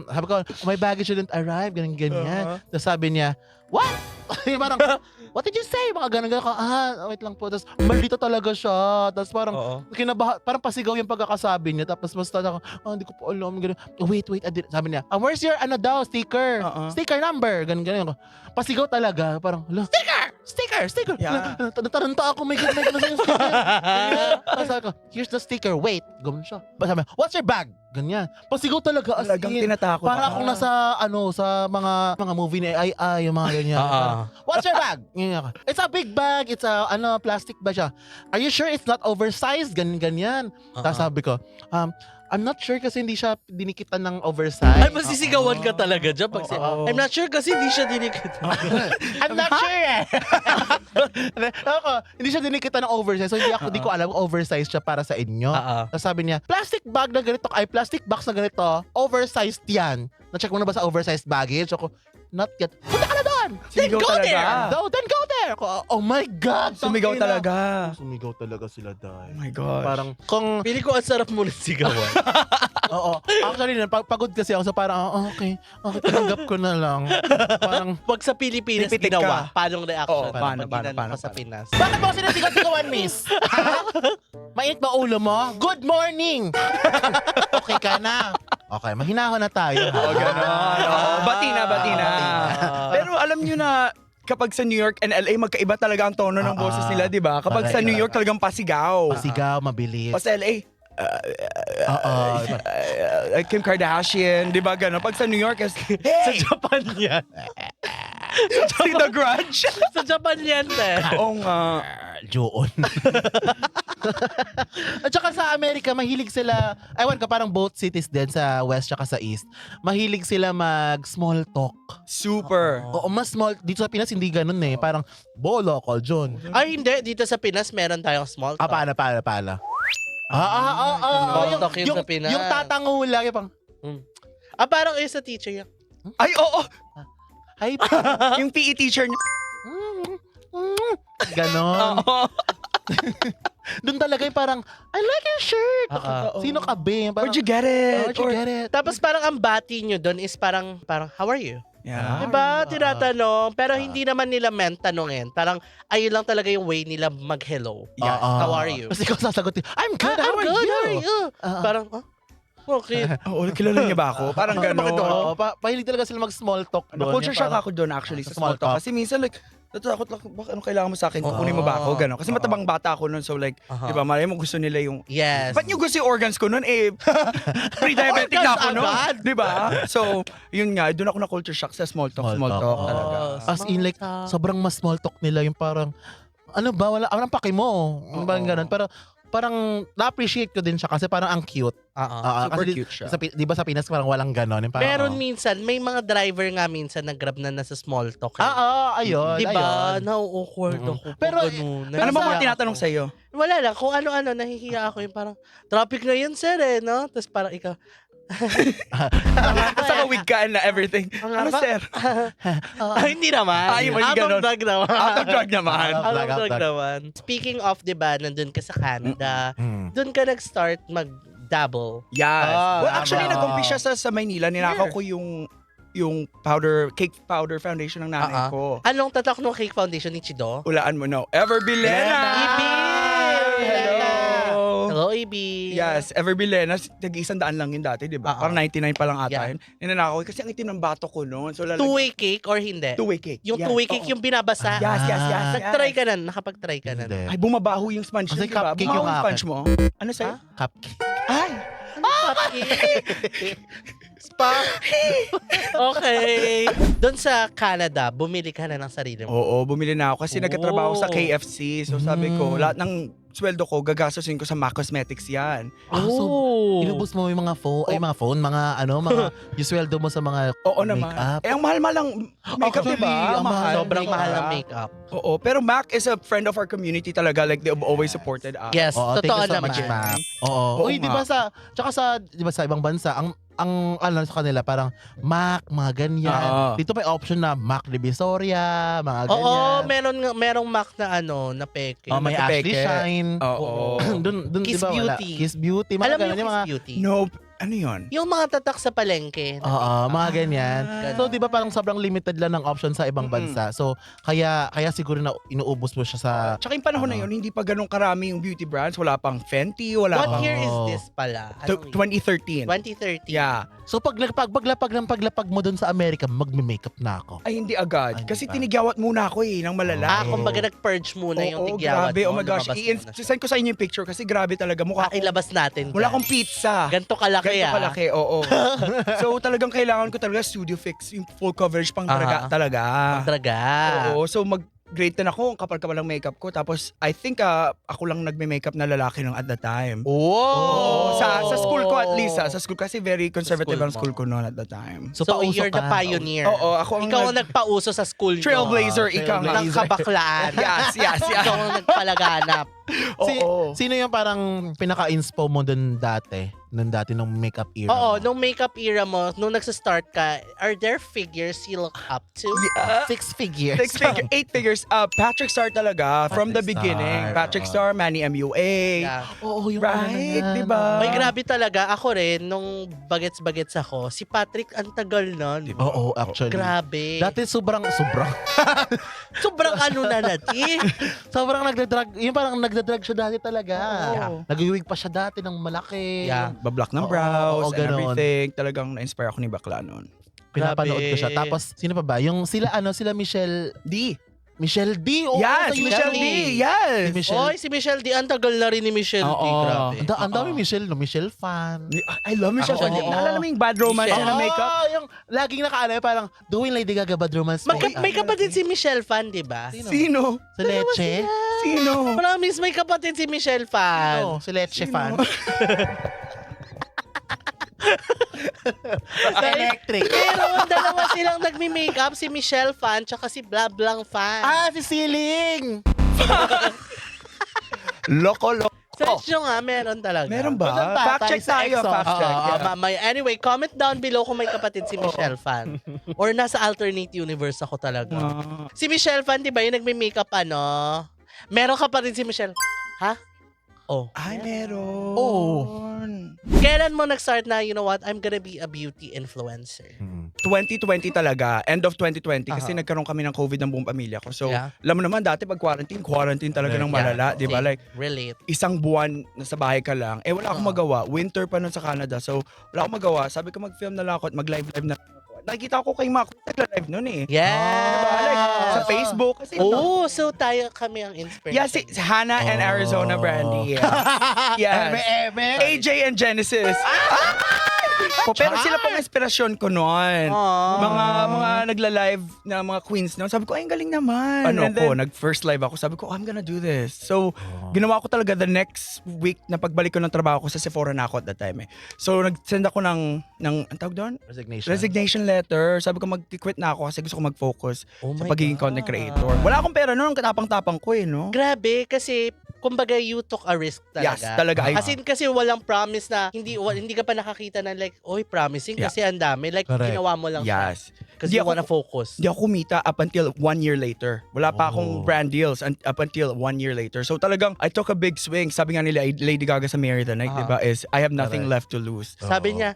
S1: Sabi ko, my baggage didn't arrive, ganyan. Tapos sabi niya, what? Parang, what did you say? Mga ganun. Wait lang po. Tapos, maldito talaga siya. Tapos parang, parang pasigaw yung pagkakasabi niya. Tapos basta ako, hindi ko po alam. Ganun. Wait. Sabi niya, where's your sticker? Sticker number. Ganun. Pasigaw talaga. Parang, sticker! sticker.
S3: Yeah.
S1: Nataranta ako, may ganun sa yung sticker. Tapos sabi ko, here's the sticker, wait. Gawin siya. Sabi, what's your bag? Ganyan. Pasigaw talaga, as
S3: Talagang
S1: in.
S3: tinatakot
S1: Para
S3: ka.
S1: akong nasa, sa mga movie ni Ay, yung mga ganyan. Parang, what's your bag? Ganyan ako. It's a big bag, it's a, plastic bag siya. Are you sure it's not oversized? Ganyan. Tapos sabi ko, I'm not sure kasi hindi siya dinikitan ng oversized.
S2: Ay, masisigawan ka talaga dyan. Pag
S3: Oo.
S2: I'm not sure kasi hindi siya dinikit.
S1: I'm not sure eh. Hindi siya dinikitan ng oversized. So hindi ko alam kung oversized siya para sa inyo. Tapos sabi niya, plastic bag na ganito, plastic box na ganito, oversized yan. Na-check mo na ba sa oversized baggage? Ako, not yet. Punta ka na doon! Then
S3: Sumigaw
S1: go
S3: talaga.
S1: there! Then go there! Ako, oh my God!
S3: Sumigaw
S1: tangina.
S3: talaga.
S1: Sumigaw talaga sila
S3: Oh
S1: dahil.
S3: my gosh.
S1: Parang, kung,
S2: Pili ko ang sarap mo ng sigawan.
S1: oo. Actually, pagod kasi ako. So parang, okay, tanggap ko na lang. Parang,
S2: Pag sa Pilipinas
S3: Pipitik
S2: ginawa,
S3: ka.
S2: paano reaction?
S3: Oo, paano,
S2: Pag ginano
S3: paano,
S2: ka sa
S3: paano?
S2: Pinas?
S1: bakit mo sinasigaw-sigawan, miss? Ha? Mainit ba ulo mo? Good morning! Okay ka na. Okay, mahinahon na tayo.
S3: Oo, ganon. Oo, bati na. Pero alam nyo na, kapag sa New York and LA, magkaiba talaga ang tono ng boses nila, di ba? Kapag sa New York, talagang pasigaw.
S1: Pasigaw, mabilis.
S3: Pag sa LA,
S1: Oo.
S3: Kim Kardashian, di ba gano'n? Pag sa New York,
S2: Sa
S3: hey!
S2: Japan yan.
S3: Si The Grudge.
S2: Sa Japan yan, te.
S3: Oo nga.
S1: Joon. At saka sa Amerika, mahilig sila, aywan ka, parang both cities din sa West tsaka sa East, mahilig sila mag-small talk.
S3: Super.
S1: Oo, mas small. Dito sa Pinas, hindi ganun eh. Parang, bolo ko, John.
S2: Ay, hindi. Dito sa Pinas, meron tayong small talk.
S1: Paano?
S2: Small talk yun sa Pinas.
S1: Yung tatango lang, yung pang,
S2: Parang yung sa teacher yan.
S3: Ay, oo.
S1: ay,
S3: Yung PE teacher niyo.
S1: ganon.
S3: Oo.
S1: Doon talaga yung parang, I like your shirt.
S3: Oo.
S1: Sino ka, be? Parang,
S3: Where'd you get it?
S1: Where'd you get it?
S2: Tapos parang ang bati nyo doon is parang, how are you?
S3: Yeah.
S2: Diba? Tinatanong. Pero hindi naman nila meant tanongin. Parang ayun lang talaga yung way nila mag-hello.
S3: Yes.
S2: How are you?
S1: Tapos ikaw sasagutin, I'm good, how are you?
S2: Parang, okay.
S3: Oo, kilala niya ba ako? Parang gano'n.
S1: Oo, pahilig talaga sila mag-small talk doon.
S3: Culture
S1: Yung
S3: shock
S1: parang-
S3: ako doon actually
S1: Sa
S3: sa small
S1: small
S3: talk.
S1: talk.
S3: Kasi minsan like, natatakot lang, bakit ano kailangan mo sa akin? Kukunin mo ba ako? Gano'n. Kasi matabang bata ako noon. So like, di ba, malay mo gusto nila yung...
S2: Yes.
S3: Ba't nyo gusto yung organs ko noon? Pre-diabetic na ako noon. Di ba? So, yun nga, doon ako na culture shock sa small talk. Small talk talaga.
S1: As in like, sobrang mas small talk nila yung parang, ano ba, walang paki mo. Ano ba yung ganun? Pero parang na-appreciate ko din siya kasi parang ang cute.
S3: Super
S1: Kasi
S3: cute siya.
S1: Di ba sa Pinas parang walang ganon. Yung parang,
S2: Meron minsan, may mga driver nga minsan na grab na nasa small talk.
S1: Ayun.
S2: Diba?
S1: Ayun.
S2: Na-awkward ako.
S1: Pero-
S2: ganun.
S1: pero
S3: Ano ba mga
S1: sa-
S3: tinatanong sa'yo?
S2: Wala lang. Kung ano-ano, nahihiya ako yung parang, traffic na yun, sir, eh, no? Tapos parang ikaw,
S3: Sa kawig ka na everything. Ano sir?
S2: hindi naman.
S3: Ay, mali
S2: Out of
S3: ganun.
S2: drug naman.
S3: Out of drug naman.
S1: Out of
S2: Out of
S1: drug,
S2: drug naman. Speaking of, diba, nandun ka sa Canada, dun ka nag-start mag-dabble.
S3: Yes. Well, actually,
S1: tama.
S3: nag-umpisa siya sa Maynila. Ninakaw ko yung cake powder foundation ng nanay ko.
S2: Anong tatak ng Cake Foundation ni Chido?
S3: Ulaan mo, no? Ever Bilena!
S2: Ibi!
S3: Hello!
S2: Hello, Ibi.
S3: Yes, Ever Bilena. Tag-100 lang yun dati, di ba? Parang 99 pa lang ata
S2: Yeah.
S3: yun. Ninanakaw ko kasi ang itim ng bato ko noon. So,
S2: Two-way cake or hindi?
S3: Two-way cake.
S2: Yung
S3: Yes.
S2: two-way cake,
S3: Oo.
S2: yung binabasa.
S3: Yes.
S2: Nag-try ka na, nakapag-try ka na.
S1: Hindi.
S3: Ay, bumabaho yung sponge
S1: Kasi
S3: nun, di ba?
S1: cupcake
S3: Bumaho
S1: yung
S3: yung sponge
S1: akin.
S3: mo. Ano sa'yo?
S1: Cupcake.
S3: Ay!
S2: Spa. Okay. Doon sa Canada, bumili ka na ng sarili mo.
S3: Oo, bumili na ako kasi nagkatrabaho sa
S2: Oh.
S3: KFC. So sabi ko, lahat ng sweldo ko, gagastusin ko sa MAC Cosmetics yan.
S1: So, inubos mo yung mga yung sweldo mo sa mga
S3: Oo naman.
S1: makeup.
S3: Eh, ang mahal-mahal lang makeup,
S1: Actually,
S3: diba?
S1: ang mahal.
S2: Sobrang mahal ng
S3: makeup.
S2: makeup.
S3: Oo, pero MAC is a friend of our community talaga. Like, they've always supported us.
S2: Yes,
S1: Oo, thank
S2: totoo
S1: you so
S2: naman.
S1: much, ma'am. Oo.
S3: Oo
S1: Uy, di ba di ba sa ibang bansa, ang ano sa kanila parang Mac, mga ganyan.
S3: Oo.
S1: Dito may option na Mac Divisoria, mga ganyan.
S2: Oo, merong Mac na na peke.
S1: Oh, may
S3: Peke.
S1: Ashley Shine.
S3: Oo.
S1: Dun,
S2: Kiss
S1: di ba, wala?
S2: Beauty.
S1: Kiss Beauty. Mga
S2: Alam mo
S1: ganun,
S2: yung
S1: mga,
S2: Kiss Beauty?
S3: Nope. Ano yun?
S2: Yung mga tatak sa palengke.
S1: Oo, mga ganyan.
S2: Ganun.
S1: So, di ba parang sobrang limited lang ng option sa ibang bansa. So, kaya siguro na inuubos mo siya sa...
S3: Tsaka yung panahon na yun, hindi pa ganun karami yung beauty brands. Wala pang Fenty, wala
S2: What
S3: pang...
S2: year is this pala? Anong
S3: 2013.
S2: 2013.
S3: Yeah.
S1: So, paglapag mo dun sa Amerika, magme-makeup na ako.
S3: Ay, hindi agad.
S1: Ay,
S3: Kasi
S1: hindi pa.
S3: tinigyawat muna ako ng malala.
S2: Kumbaga nag-purge muna yung
S3: Oo,
S2: tigyawat
S3: grabe. Oh
S2: mo.
S3: my gosh.
S2: lumabas muna siya.
S3: Send ko sa inyo yung picture kasi grabe talaga. Mukha ko.
S2: Ilabas natin.
S3: Wala
S2: dyan.
S3: akong pizza.
S2: Ganto kalaki
S3: Ganito kalaki, oo. So talagang kailangan ko talaga studio fix, yung full coverage pang
S2: Aha.
S3: talaga.
S2: Draga.
S3: Oo, so grade 10 ako, ang kapal-kapal ng makeup ko. Tapos I think ako lang nagme-makeup na lalaki nung at the time.
S2: Oh!
S3: Sa school ko at least, sa school kasi very conservative
S2: school
S3: ang school
S2: mo.
S3: ko noon at the time.
S1: So,
S2: So,
S1: pauso
S2: you're the
S1: ka.
S2: pioneer.
S3: Oo, ako ang
S2: Ikaw ang nagpauso sa school nyo.
S3: trailblazer, ikaw nga.
S2: Ng kabaklaan.
S3: Yes.
S2: Ikaw ang nagpalaganap.
S3: Oo.
S1: Sino yung parang pinaka-inspo mo dun dati? Nung dati nung makeup era
S2: Oo,
S1: mo?
S2: nung makeup era mo, nung nagsa-start ka, are there figures you look up to?
S3: Yeah.
S1: 6 figures.
S3: 8 figures. Patrick Star talaga, from the
S1: Patrick
S3: beginning.
S1: Star,
S3: Patrick
S1: oo.
S3: Star, Manny MUA.
S2: Yeah.
S1: Oo, yung
S3: Right,
S1: ano na yan.
S3: diba?
S2: May grabe talaga. Ako rin, nung bagets-bagets ako, si Patrick ang tagal na. Di ba?
S1: Oo, actually.
S2: Grabe.
S1: Dati sobrang
S2: Sobrang ano na natin.
S1: sobrang nagdadrag, yung parang nagdadrag siya dati talaga.
S3: Oo.
S1: Nag-wig pa siya dati ng malaki.
S2: Yeah.
S3: Bablock ng
S1: Oo,
S3: brows
S1: oo,
S3: and
S1: ganon.
S3: everything. Talagang na-inspire ako ni bakla noon.
S1: Pinapanood ko siya.
S2: Grabe.
S1: Tapos, sino pa ba? Yung sila Michelle D. Oo,
S3: Yes,
S1: sa
S3: Michelle D.
S1: YouTube.
S3: Yes.
S1: Si Michelle.
S2: Oy, si Michelle D. Ang tagal na rin ni Michelle D.
S3: Oo.
S2: Grabe.
S1: Ang dami Michelle, no? Michelle fan.
S3: I love Michelle
S2: Ako
S3: D.
S2: din.
S3: Naalala mo yung bad romance
S2: Michelle.
S3: na makeup?
S1: yung laging nakaano, parang doing Lady Gaga bad romance makeup.
S2: May kapatid si Michelle Fan, di ba?
S3: Sino?
S1: Sa Leche.
S3: Sino?
S2: Promise, may kapatid si Michelle Fan.
S1: Ano? Si Leche
S3: Sino?
S1: fan. Sa electric.
S2: Pero dalawa silang nagmi-makeup, si Michelle Fan tsaka si Blablang Fan.
S1: Si Siling.
S3: Loko.
S2: Search nyo nga, meron talaga.
S3: Meron
S1: Doon
S3: ba?
S1: tatay
S3: Fact check
S1: sa
S3: tayo.
S1: Exxon.
S3: Fact check.
S2: Anyway, comment down below kung may kapatid si Michelle Fan. Or nasa alternate universe ako talaga. Si Michelle Fan, di ba, yung nagmi-makeup meron kapatid si Michelle. Ha? Oh.
S3: Ay, meron.
S1: Oo.
S2: Kailan mo nag-start na, you know what, I'm gonna be a beauty influencer?
S3: 2020 talaga. End of 2020. Kasi
S2: Aha.
S3: nagkaroon kami ng COVID ng buong pamilya ko. So,
S2: Yeah.
S3: alam mo naman, dati pag quarantine talaga ng malala. Di ba?
S2: See,
S3: Like,
S2: relate.
S3: isang buwan na sa bahay ka lang. Wala akong magawa. Winter pa nun sa Canada. So, wala akong magawa. Sabi ko mag-film na lang ako at mag-live na ako. Nakikita ko kay mga nagla-live nun eh.
S2: Yes!
S3: Diba? Like, sa Facebook. Kasi
S2: Oh, so kami ang inspiration.
S3: yeah, si Hannah and
S1: Oh.
S3: Arizona Brandy. Yeah. Yes. AJ and Genesis. Pero sila pong inspirasyon ko noon. Mga nagla-live na mga queens noon. Sabi ko, ay, ang galing naman. Nag-first live ako. Sabi ko, I'm gonna do this. So, ginawa ko talaga the next week na pagbalik ko ng trabaho ko sa Sephora na ako at that time eh. So, nag-send ako ng ang tawag doon? Resignation letter. Sabi ko, mag-quit na ako kasi gusto ko mag-focus
S2: Oh
S3: sa
S2: my
S3: pagiging
S2: God.
S3: content creator. Wala akong pera noon. Ang katapang-tapang ko eh, no?
S2: Grabe, kasi kumbaga you took a risk talaga.
S3: Yes, talaga.
S2: Kasi walang promise na hindi ka pa nakakita na like, oy, promising
S3: Yeah.
S2: kasi ang dami. Like,
S1: Correct.
S2: ginawa mo lang siya.
S3: Yes.
S2: Kasi
S3: Di
S2: you
S3: ako-
S2: wanna focus.
S3: Hindi ako kumita up until 1 year later. Wala pa akong
S1: Oh.
S3: brand deals up until 1 year later. So talagang I took a big swing. Sabi nga nila Lady Gaga sa Marry the Night,
S2: Ah.
S3: diba, is I have nothing left
S1: Correct.
S3: to lose.
S2: Sabi niya,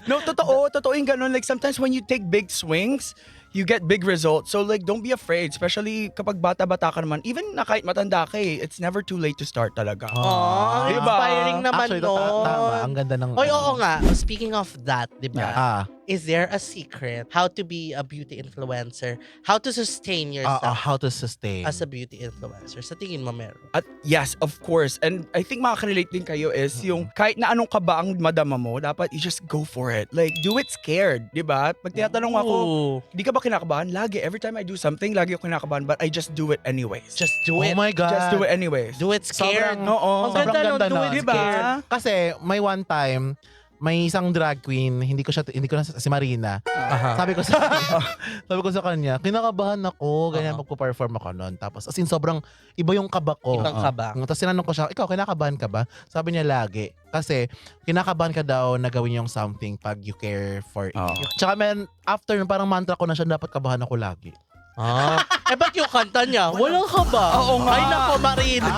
S3: No, totoo yung ganun. Like sometimes when you take big swings, you get big results. So like, don't be afraid. Especially kapag bata-bata ka naman. Even na kahit matanda ka eh, it's never too late to start talaga.
S2: oh, ang
S3: Diba?
S2: inspiring naman
S1: Actually,
S2: nun.
S1: tama. Ang ganda ng...
S2: Oy, oo nga. Speaking of that, di ba? Is there a secret how to be a beauty influencer? How to sustain yourself
S1: How to sustain.
S2: as a beauty influencer? Sa tingin mo meron?
S3: At yes, of course. And I think makaka-relate din kayo is yung kahit na anong kaba ang madama mo, dapat you just go for it. Like, do it scared. Diba? Pag tinatanong ako,
S2: Ooh,
S3: di ka ba kinakabahan? Lagi. Every time I do something, lagi ako kinakabahan. But I just do it anyways.
S2: just do
S1: Oh
S2: it.
S1: my God.
S3: Just do it anyways.
S2: Do it scared.
S1: Sobrang-
S3: Oo.
S2: Ang
S1: Sobrang
S2: ganda nun,
S1: ganda
S2: do
S1: nun.
S2: it
S3: Diba?
S2: scared.
S1: Kasi may one time, may isang drag queen, hindi ko na si Marina. Sabi ko sa kanya, kinakabahan ako, ganyan magpo-perform ako noon. Tapos as in sobrang iba yung kaba ko.
S2: Ibang kaba.
S1: Tapos tinanong ko siya, ikaw kinakabahan ka ba? Sabi niya lagi. Kasi kinakabahan ka daw na gawin yung something pag you care for it. Tsaka after parang mantra ko na siya, dapat kabahan ako lagi.
S2: Ba't yung kanta niya? Walang kaba.
S3: Oo nga.
S2: Ay nako, Marina.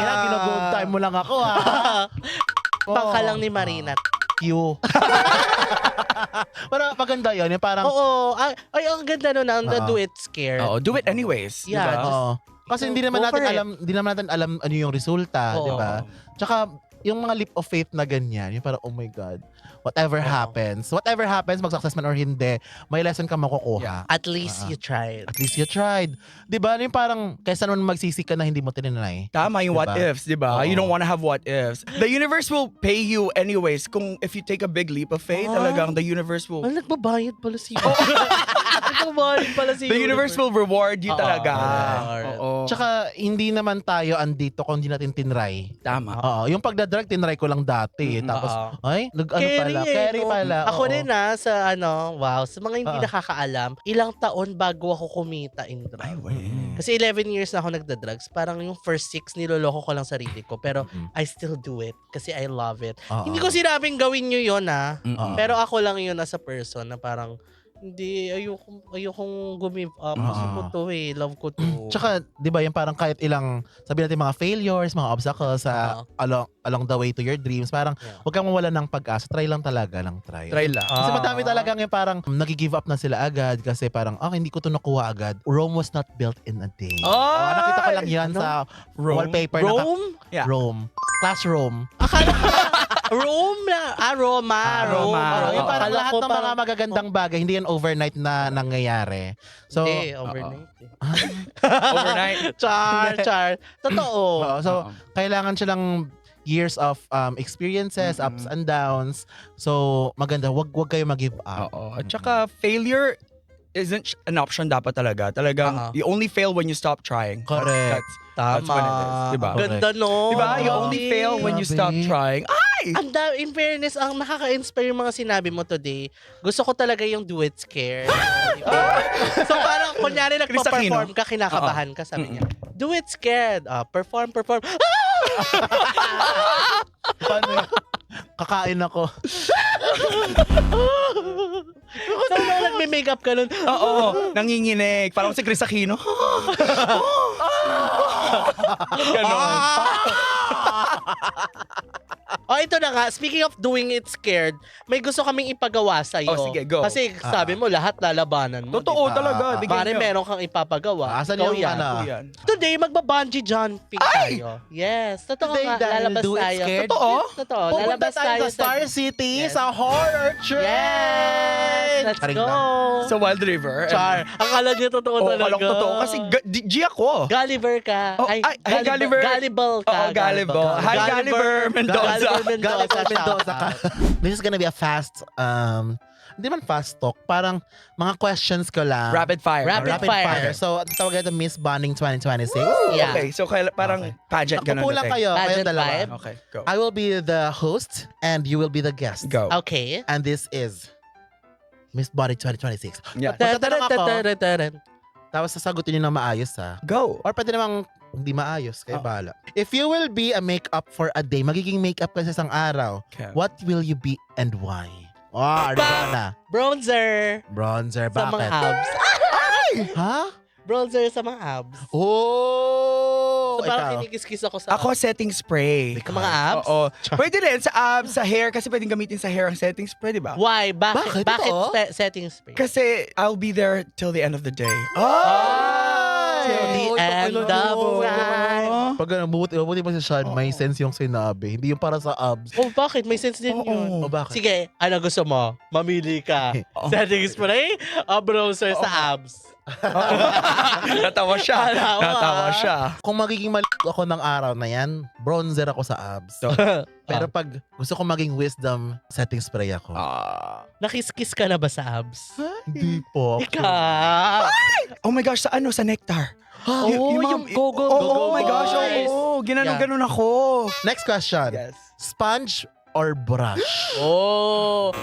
S1: Ginagog time mo lang ako ha.
S2: Pangka lang ni Marina.
S1: You. Pero maganda yun. Yung parang,
S2: Oo. Ay, ang ganda nun. Ang do it scared.
S3: Oo, do it anyways.
S2: Yeah,
S3: diba?
S1: oo. Kasi hindi naman
S2: Go
S1: natin
S2: for it.
S1: alam, hindi naman natin alam ano yung resulta,
S2: Oo.
S1: di ba? Tsaka, yung mga leap of faith na ganyan, yung parang, oh my God, whatever happens, mag-success man or hindi, may lesson ka makukuha.
S2: At least you tried.
S1: At least you tried. Di ba? Yung parang, kaysa naman magsisi ka na hindi mo tininay.
S3: Tama yung what
S1: Diba?
S3: ifs, diba?
S1: Oo.
S3: You don't want to have what ifs. The universe will pay you anyways. Kung if you take a big leap of faith, talagang the universe will...
S2: Ay, nagbabayad pala si Nagbabayad pala si
S3: The universe will reward you
S2: Oo.
S3: talaga.
S2: Correct.
S3: Oo.
S1: Tsaka, hindi naman tayo andito kung hindi natin tinry.
S3: Tama.
S1: Oo, yung pagdadrag, tinry ko lang dati. Tapos, ay, carry pala.
S2: Ako
S1: oo.
S2: rin sa sa mga hindi nakakaalam, ilang taon bago ako kumita in drugs. Kasi 11 years na ako nagda-drugs. Parang yung first 6, niloloko ko lang sarili ko. Pero I still do it kasi I love it.
S1: Oo.
S2: Hindi ko sinabing gawin nyo yun
S3: Mm-mm.
S2: Pero ako lang yun as a person na parang hindi, ayokong give up. Gusto ko to love ko to.
S1: Tsaka, di ba, yung parang kahit ilang, sabi natin mga failures, mga obstacles sa along the way to your dreams, parang huwag kang mawala ng pag-asa. Try lang talaga lang, try.
S3: Try lang.
S1: Kasi madami talagang yung parang nag-give up na sila agad kasi parang, hindi ko to nakuha agad. Rome was not built in a day. Nakita ko lang yan sa wallpaper.
S2: Rome?
S3: Yeah.
S1: Rome. Classroom.
S2: Akala ko Rome na. Roma.
S3: Roma.
S1: Yung parang
S2: Akala
S1: lahat
S2: ko
S1: ng mga magagandang bagay, hindi yan overnight na nangyayari. So,
S2: Hindi, overnight.
S3: Overnight.
S2: Char. Totoo.
S1: so kailangan siya lang years of experiences, ups and downs. So, maganda. Wag kayo mag-give up.
S3: Oo. At saka failure isn't an option dapat talaga. Talagang you only fail when you stop trying.
S1: Correct.
S3: That's when it is. Diba?
S2: Ganda no.
S3: Diba? You only fail when you stop trying.
S2: In fairness, ang nakaka-inspire yung mga sinabi mo today, gusto ko talaga yung do it scared. So parang kunyari
S3: Chris Aquino.
S2: nagpa-perform ka, kinakabahan ka, sabi niya, do it scared. Perform.
S1: Paano yun? Kakain ako.
S2: So nagme-makeup ka nun.
S3: Oo. Nanginginig. Parang si Chris Aquino. Ganon.
S2: Ito na nga. Speaking of doing it scared, may gusto kaming ipagawa sa'yo.
S3: Oh, sige, go.
S2: Kasi sabi mo, lahat lalabanan mo.
S3: Totoo
S2: diba?
S3: talaga. Bigyan
S2: Pare,
S3: nyo.
S2: meron kang ipapagawa.
S1: Asan
S2: Ikaw
S1: yung
S2: yan.
S1: ano?
S3: Ito yan.
S2: Today, magba-bungee jumping tayo. Yes. Totoo
S1: Today,
S2: nga.
S1: dahil
S2: Lalabas
S1: do it
S2: tayo.
S1: scared?
S2: Totoo.
S1: Pupunta
S2: Lalabas
S1: tayo sa Star City,
S2: Yes.
S1: sa horror train.
S2: Yes! Let's
S1: Charing
S2: go!
S1: lang.
S3: Sa Wild River.
S2: Char. Akala niya totoo
S3: Oo,
S2: talaga.
S3: kalong totoo. Kasi G ako.
S2: Gulliver ka.
S3: Oh, ay, Gulliver.
S2: Gullible ka.
S3: Oo, Gullible. Hi, Gulliver Mendoza.
S2: Gulliver
S1: Mendoza ka. This is gonna be a fast, hindi man fast talk, parang mga questions ko lang.
S3: Rapid fire.
S2: Rapid fire.
S1: So, tawag ito Miss Bonding 2026.
S2: Yeah.
S3: Okay, so parang pageant ganun.
S1: Takbo lang
S3: dating.
S1: kayo, kayong
S2: Pageant
S1: dalawa.
S2: vibe.
S3: Okay, go.
S1: I will be the host and you will be the guest.
S3: Go.
S2: Okay.
S1: And this is Miss Bonding 2026.
S3: Yeah.
S1: Magtatanong ako, tapos sasagutin niyo na maayos ha.
S3: Go.
S1: Or pwede namang hindi maayos, kayo bahala. If you will be a makeup for a day, magiging makeup ka sa isang araw,
S3: Okay.
S1: what will you be and why? Arizona.
S2: Bronzer.
S1: Bronzer,
S2: Sa mga
S1: bakit?
S2: abs.
S1: Ha?
S2: Bronzer sa mga abs.
S1: Oh!
S2: So parang
S1: Ikaw.
S2: kinikis-kis ako sa
S3: Ako setting spray.
S2: Sa mga abs?
S3: Oo. Pwede rin sa abs, sa hair, kasi pwedeng gamitin sa hair ang setting spray, di ba?
S2: Why? Bakit?
S1: Bakit? Ito?
S2: Setting spray?
S3: Kasi I'll be there till the end of the day.
S2: Till the end of time.
S1: Pag mabuti pa si Sean, may sense yung sinabi. Hindi yung para sa abs.
S2: Oh, bakit? May sense din yun.
S1: O bakit?
S2: Sige, ano gusto mo? Mamili ka. Setting spray o bronzer sa abs?
S3: Natawa siya. Natawa siya.
S1: Kung magiging mali ako ng araw na yan, bronzer ako sa abs. Pero pag gusto ko maging wisdom, setting spray ako.
S2: Nakis-kiss ka na ba sa abs?
S1: Hindi po.
S2: Ikaw!
S3: Oh my gosh, sa ano? Sa nectar.
S2: Oh, yung go-go.
S3: Oh my gosh, oo. Ginanong-ganon ako.
S1: Next question.
S3: Yes.
S1: Sponge or brush?
S2: Oh.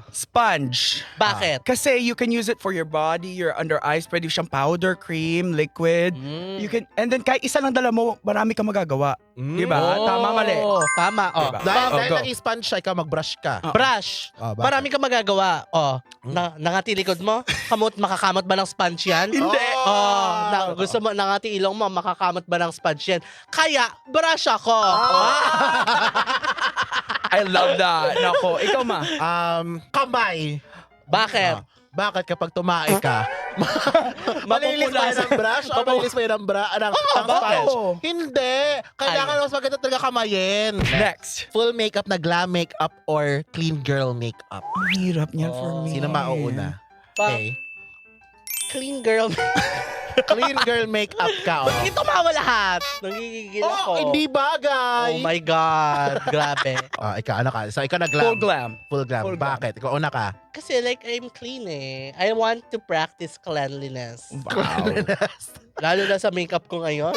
S3: Sponge.
S2: Bakit?
S3: Kasi you can use it for your body, your under eyes, pwede siyang powder, cream, liquid. You can, and then kahit isa lang dala mo, marami kang magagawa. Diba? Tama, mali.
S2: Tama,
S3: Diba?
S1: Dahil
S3: go.
S1: nag-sponge siya, ikaw mag-brush ka.
S2: Brush.
S1: Bakit?
S2: Marami kang magagawa. Nangati likod mo? Makakamot ba ng sponge yan?
S3: Hindi.
S2: Gusto mo, nangati ilong mo, makakamot ba ng sponge yan? Kaya, brush ako.
S3: I love that. Nako, ikaw ma.
S1: Kamay.
S2: Bakit?
S1: Bakit kapag tumae ka, malinis ba yun ang brush? O malinis ba yun ang sponge?
S3: Oo.
S1: Hindi. Kailangan mas maganda talaga kamayin.
S3: Next.
S1: Full makeup na glam makeup or clean girl makeup?
S3: Ang hirap niyan for me.
S1: Sino mauuna? Okay.
S2: Clean girl.
S1: Clean girl makeup ka.
S2: Bakit tumawa lahat? Nangigigil ako.
S1: Hindi bagay.
S2: Oh my God. Grabe.
S1: Ikaw, ano ka? So, ikaw na glam.
S3: Full glam.
S1: Full glam.
S3: Full glam.
S1: Bakit? Ikaw una ka.
S2: Kasi like, I'm clean eh. I want to practice cleanliness.
S3: Wow.
S2: Lalo na sa makeup ko ngayon.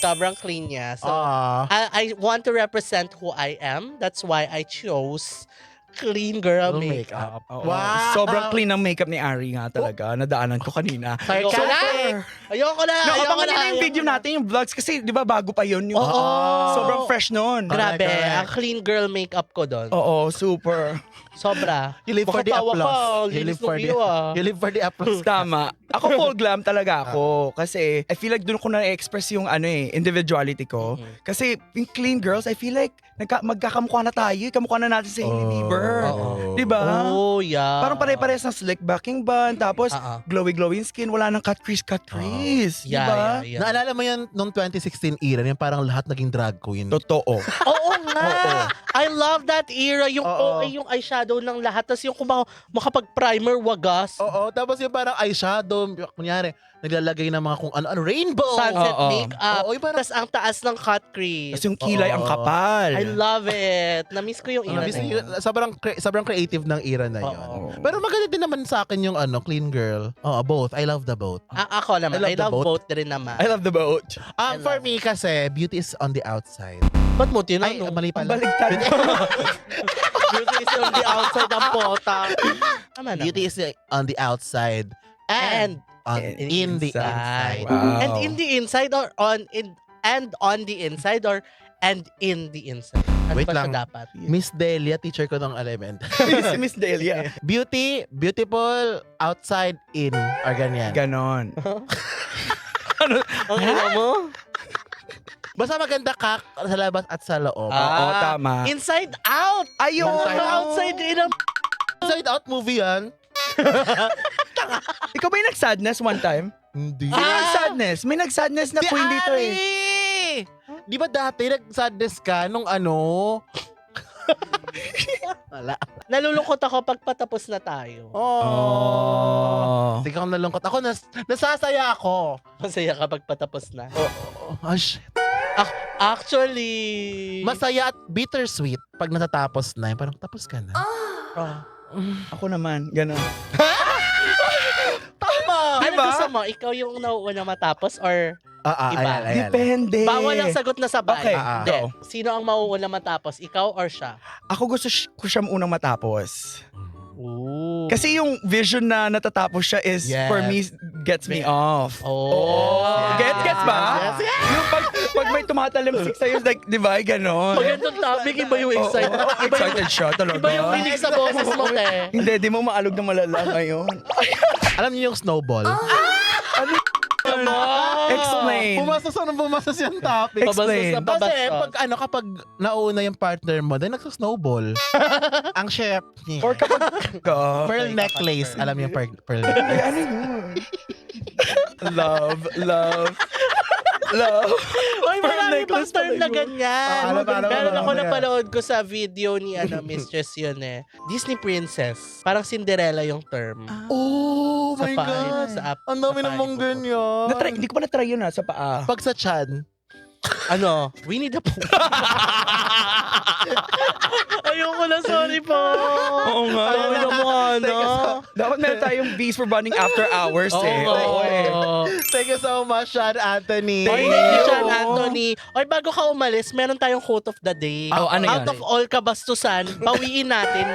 S2: Sobrang clean niya. So,
S1: Ah.
S2: I want to represent who I am. That's why I chose clean girl makeup.
S3: Oo.
S1: Wow.
S3: Sobrang clean ng makeup ni Ari nga talaga. Nadaanan ko kanina.
S2: Ayoko na. Ayoko na.
S3: No,
S2: Ayoko
S3: abangan nila yung
S2: ayoko
S3: video
S2: na.
S3: natin, yung vlogs. Kasi di ba bago pa yun. Yung,
S2: Oo.
S3: Sobrang fresh nun.
S2: Grabe.
S1: Correct.
S2: Ang clean girl makeup ko doon.
S3: Oo, super.
S2: Sobra.
S1: You live for the
S2: Makatawa
S1: applause.
S2: ka.
S1: You
S2: Linis
S1: live
S2: ng
S1: for the
S2: view, ah.
S1: You live for the applause.
S3: Tama. Ako full glam talaga ako. Kasi I feel like doon ko na-express yung individuality ko. Kasi yung clean girls, I feel like magkakamukha na tayo. Kamukha na natin sa Hailey Bieber.
S1: Oo.
S3: Diba?
S2: Oh, yeah.
S3: Parang pare-parehas ng slick backing bun. Tapos glowy-glowing skin. Wala nang cut crease.
S2: Yeah,
S3: Diba?
S2: yeah.
S1: Naalala mo yan nung 2016 era, yung parang lahat naging drag queen.
S3: Totoo.
S2: Oo nga. I love that era. Yung
S1: Oo.
S2: yung eyeshadow ng lahat. Tapos yung makapag-primer, wagas.
S1: Oo, tapos yung parang eyeshadow, kunyari, naglalagay ng mga kung ano, rainbow.
S2: Sunset
S3: Oo.
S2: makeup.
S1: Oo, yung parang,
S2: Tapos ang taas ng cut crease.
S3: Tapos yung kilay ang kapal.
S2: I love it. Na-miss ko yung era
S1: Miss
S2: na
S1: niyo,
S2: yun.
S1: sobrang creative ng era na yun.
S2: Oo.
S1: Pero maganda din naman sa akin yung clean girl. Both. I love the both.
S2: Ako naman. I
S1: I love the
S2: love
S1: boat.
S2: both rin naman.
S3: I love the boat.
S2: I
S1: For
S2: love
S1: me kasi, beauty is on the outside.
S2: Ba't mo
S1: Ay,
S2: tinanong?
S1: mali pala.
S3: Baligtad.
S2: Beauty is on the outside ng pota. Tama naman.
S1: Beauty is on the outside.
S2: And
S1: In the inside.
S3: Wow.
S2: and in the inside or on the inside or and in the inside. Ano
S1: Wait
S2: ba siya
S1: lang.
S2: dapat?
S1: Miss Delia, teacher ko ng element.
S3: Si Miss Delia.
S1: Beauty, beautiful, outside, in. Or ganyan.
S3: Ganon.
S2: Ang ina mo?
S1: Basta maganda ka sa labas at sa loob.
S3: Oo, tama.
S2: Inside out.
S3: Ayun.
S2: Ano outside in ang
S1: Inside out movie yan.
S3: Ikaw ba yung nag-sadness one time?
S1: Hindi.
S3: Sino nag-sadness? May nag-sadness na queen dito eh.
S1: Di ba dati nag-sadness ka nung Wala.
S2: Nalulungkot ako pag patapos na tayo.
S3: Oh.
S1: Hindi ka nalungkot. Ako, nasasaya ako.
S2: Masaya kapag patapos na.
S1: Shit.
S2: Actually,
S1: Masaya at bittersweet pag natatapos na. Parang tapos ka na.
S3: Ako naman, ganon.
S1: Tama!
S2: ano gusto mo? Ikaw yung nauuna matapos or iba?
S1: Ayan.
S3: Depende.
S2: Bawal ang sagot na sabay.
S3: Okay,
S2: Hindi.
S3: go.
S2: Sino ang mauuna matapos? Ikaw or siya?
S3: Ako gusto ko siya unang matapos.
S2: Ooh.
S3: Kasi yung vision na natatapos siya is,
S1: Yes.
S3: for me, gets me off.
S2: Oh.
S3: Gets ba?
S1: Yes, yes.
S3: Yung pag may tumatalimsik sa'yo, like, di ba, ganon.
S2: Pag ganitong topic, iba yung excited.
S3: Oo, excited siya talaga.
S2: Iba yung pinig sa boses mo, te.
S3: Hindi, di mo maalog na malala ngayon.
S1: Alam niyo yung snowball?
S3: Explain.
S1: Bumasas yung topic.
S3: Explain.
S2: Pabastos na
S1: Kasi
S2: pabastos.
S1: kapag nauna yung partner mo, then nagsa-snowball. Ang chef niya.
S3: Or kapag ka.
S1: Pearl necklace. Alam niyo yung pearl necklace.
S3: Ay, ano yun? Love.
S2: Uy, marami pang
S3: necklace
S2: term
S3: pala
S2: na
S3: yun.
S2: ganyan.
S1: Alam.
S2: Meron ako napanood ko sa video ni Mistress yun eh. Disney Princess. Parang Cinderella yung term.
S1: Oh
S2: Sa
S1: my
S2: paa,
S1: God.
S2: sa
S1: Ang dami
S2: sa
S1: namang
S2: paa,
S1: ganyan.
S3: Hindi ko pa na-try yun sa paa.
S1: Pag sa chan,
S2: Ano? Winnie the Pooh. Ayoko na, sorry po.
S3: Oo nga.
S2: Ayoko na mo, ano.
S3: Dapat meron tayong B's for bonding after hours eh. Oo eh.
S1: Thank you so much, Sean Anthony.
S2: Thank you, Sean Anthony. Oy, bago ka umalis, meron tayong quote of the day.
S3: Oh, ano
S2: Out
S3: yan?
S2: of all kabastusan, bawiin natin.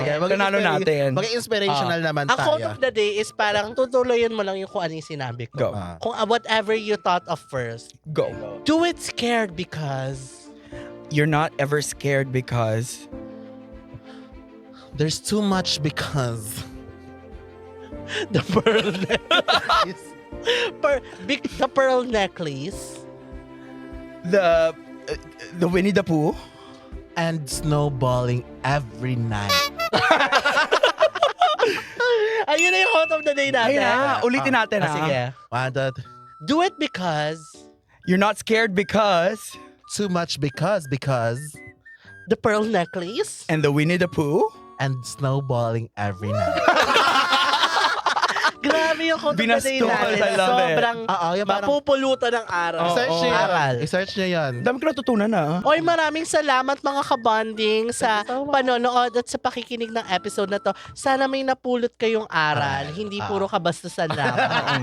S1: Sige,
S3: Panalo natin.
S1: Maging inspirational naman
S2: Ang quote
S1: tayo.
S2: of the day is parang tutuloyin mo lang yung kung ano yung sinabi ko.
S3: Go.
S2: Kung whatever you thought of first,
S3: Go.
S2: do it scared because...
S3: You're not ever scared because
S1: There's too much because.
S2: The pearl necklace. The pearl necklace.
S3: the Winnie the Pooh.
S1: And snowballing every night.
S2: Ayun na yung quote of the day natin.
S3: Ayun na, ulitin natin
S2: Ah, sige.
S1: One, two,
S2: Do it because
S3: You're not scared because
S1: too much because
S2: the pearl necklace.
S3: and the Winnie the Pooh.
S1: and snowballing every night.
S2: Grabe yung quote of the day
S3: Binastol,
S2: natin.
S3: I love it.
S2: Sobrang
S1: Oo, yung parang
S2: mapupulutan ng araw.
S1: i-search niyo
S2: Aral.
S1: yan. I-search niyo yan.
S3: Dami ko natutunan na.
S2: Oy, maraming salamat mga kabanding sa panonood at sa pakikinig ng episode na to. Sana may napulot kayong aral, hindi puro kabastusan lamang.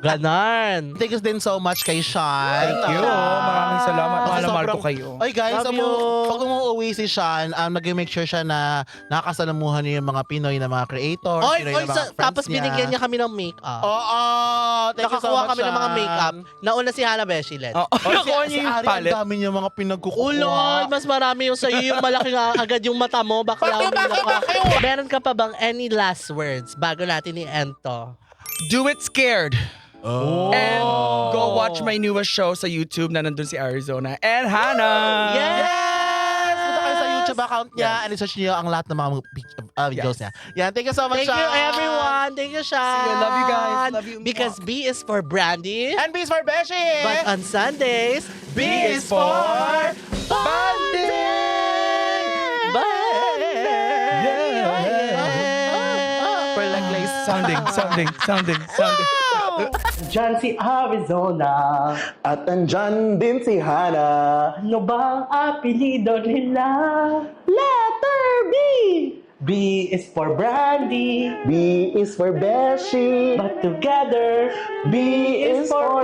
S2: Ganon.
S1: Thank you din so much kay Sean.
S3: Thank you. Maraming salamat. Mahal na mahal ko
S1: Sobrang-
S3: kayo.
S1: Oy guys,
S2: Love you.
S1: pag umuwi si Sean, nag-make sure siya na nakakasalamuhan niya yung mga Pinoy na mga creators,
S2: Oy,
S1: Pinoy na mga friends
S2: tapos binigyan niya kami ng makeup.
S1: Oo, thank you so
S2: Nakakuha
S1: much,
S2: kami ng mga
S1: Sean.
S2: makeup. Nauna si Hannah Beshi, let's.
S3: Oh, nakuha
S1: Si
S3: niyo yung
S1: Ari,
S3: palette.
S1: ang dami niya mga pinagkukuha.
S2: Ulol, mas marami yung sa'yo, yung malaki nga agad yung mata mo, bakla ka. Meron ka pa bang any last words bago natin i-end to?
S3: Do it scared.
S1: Oh.
S3: And go watch my newest show sa YouTube na nandun si Arizona and Hannah.
S1: Yes! Punta kayo sa YouTube account niya and i-search niyo ang lahat ng mga videos niya. Yan, thank you so much,
S2: Thank you,
S1: Sean.
S2: everyone. Thank you, Sean.
S3: See you. Love you guys. Love you.
S2: Because B is for Brandy.
S1: And B is for Beshi.
S2: But on Sundays,
S1: B is for
S2: Bonding.
S3: Pearl necklace. Sounding.
S4: Diyan si Arizona. At andyan din si Hannah. Ano bang apelido nila? Letter B! B is for Brandy. B is for Beshi. But together, B is for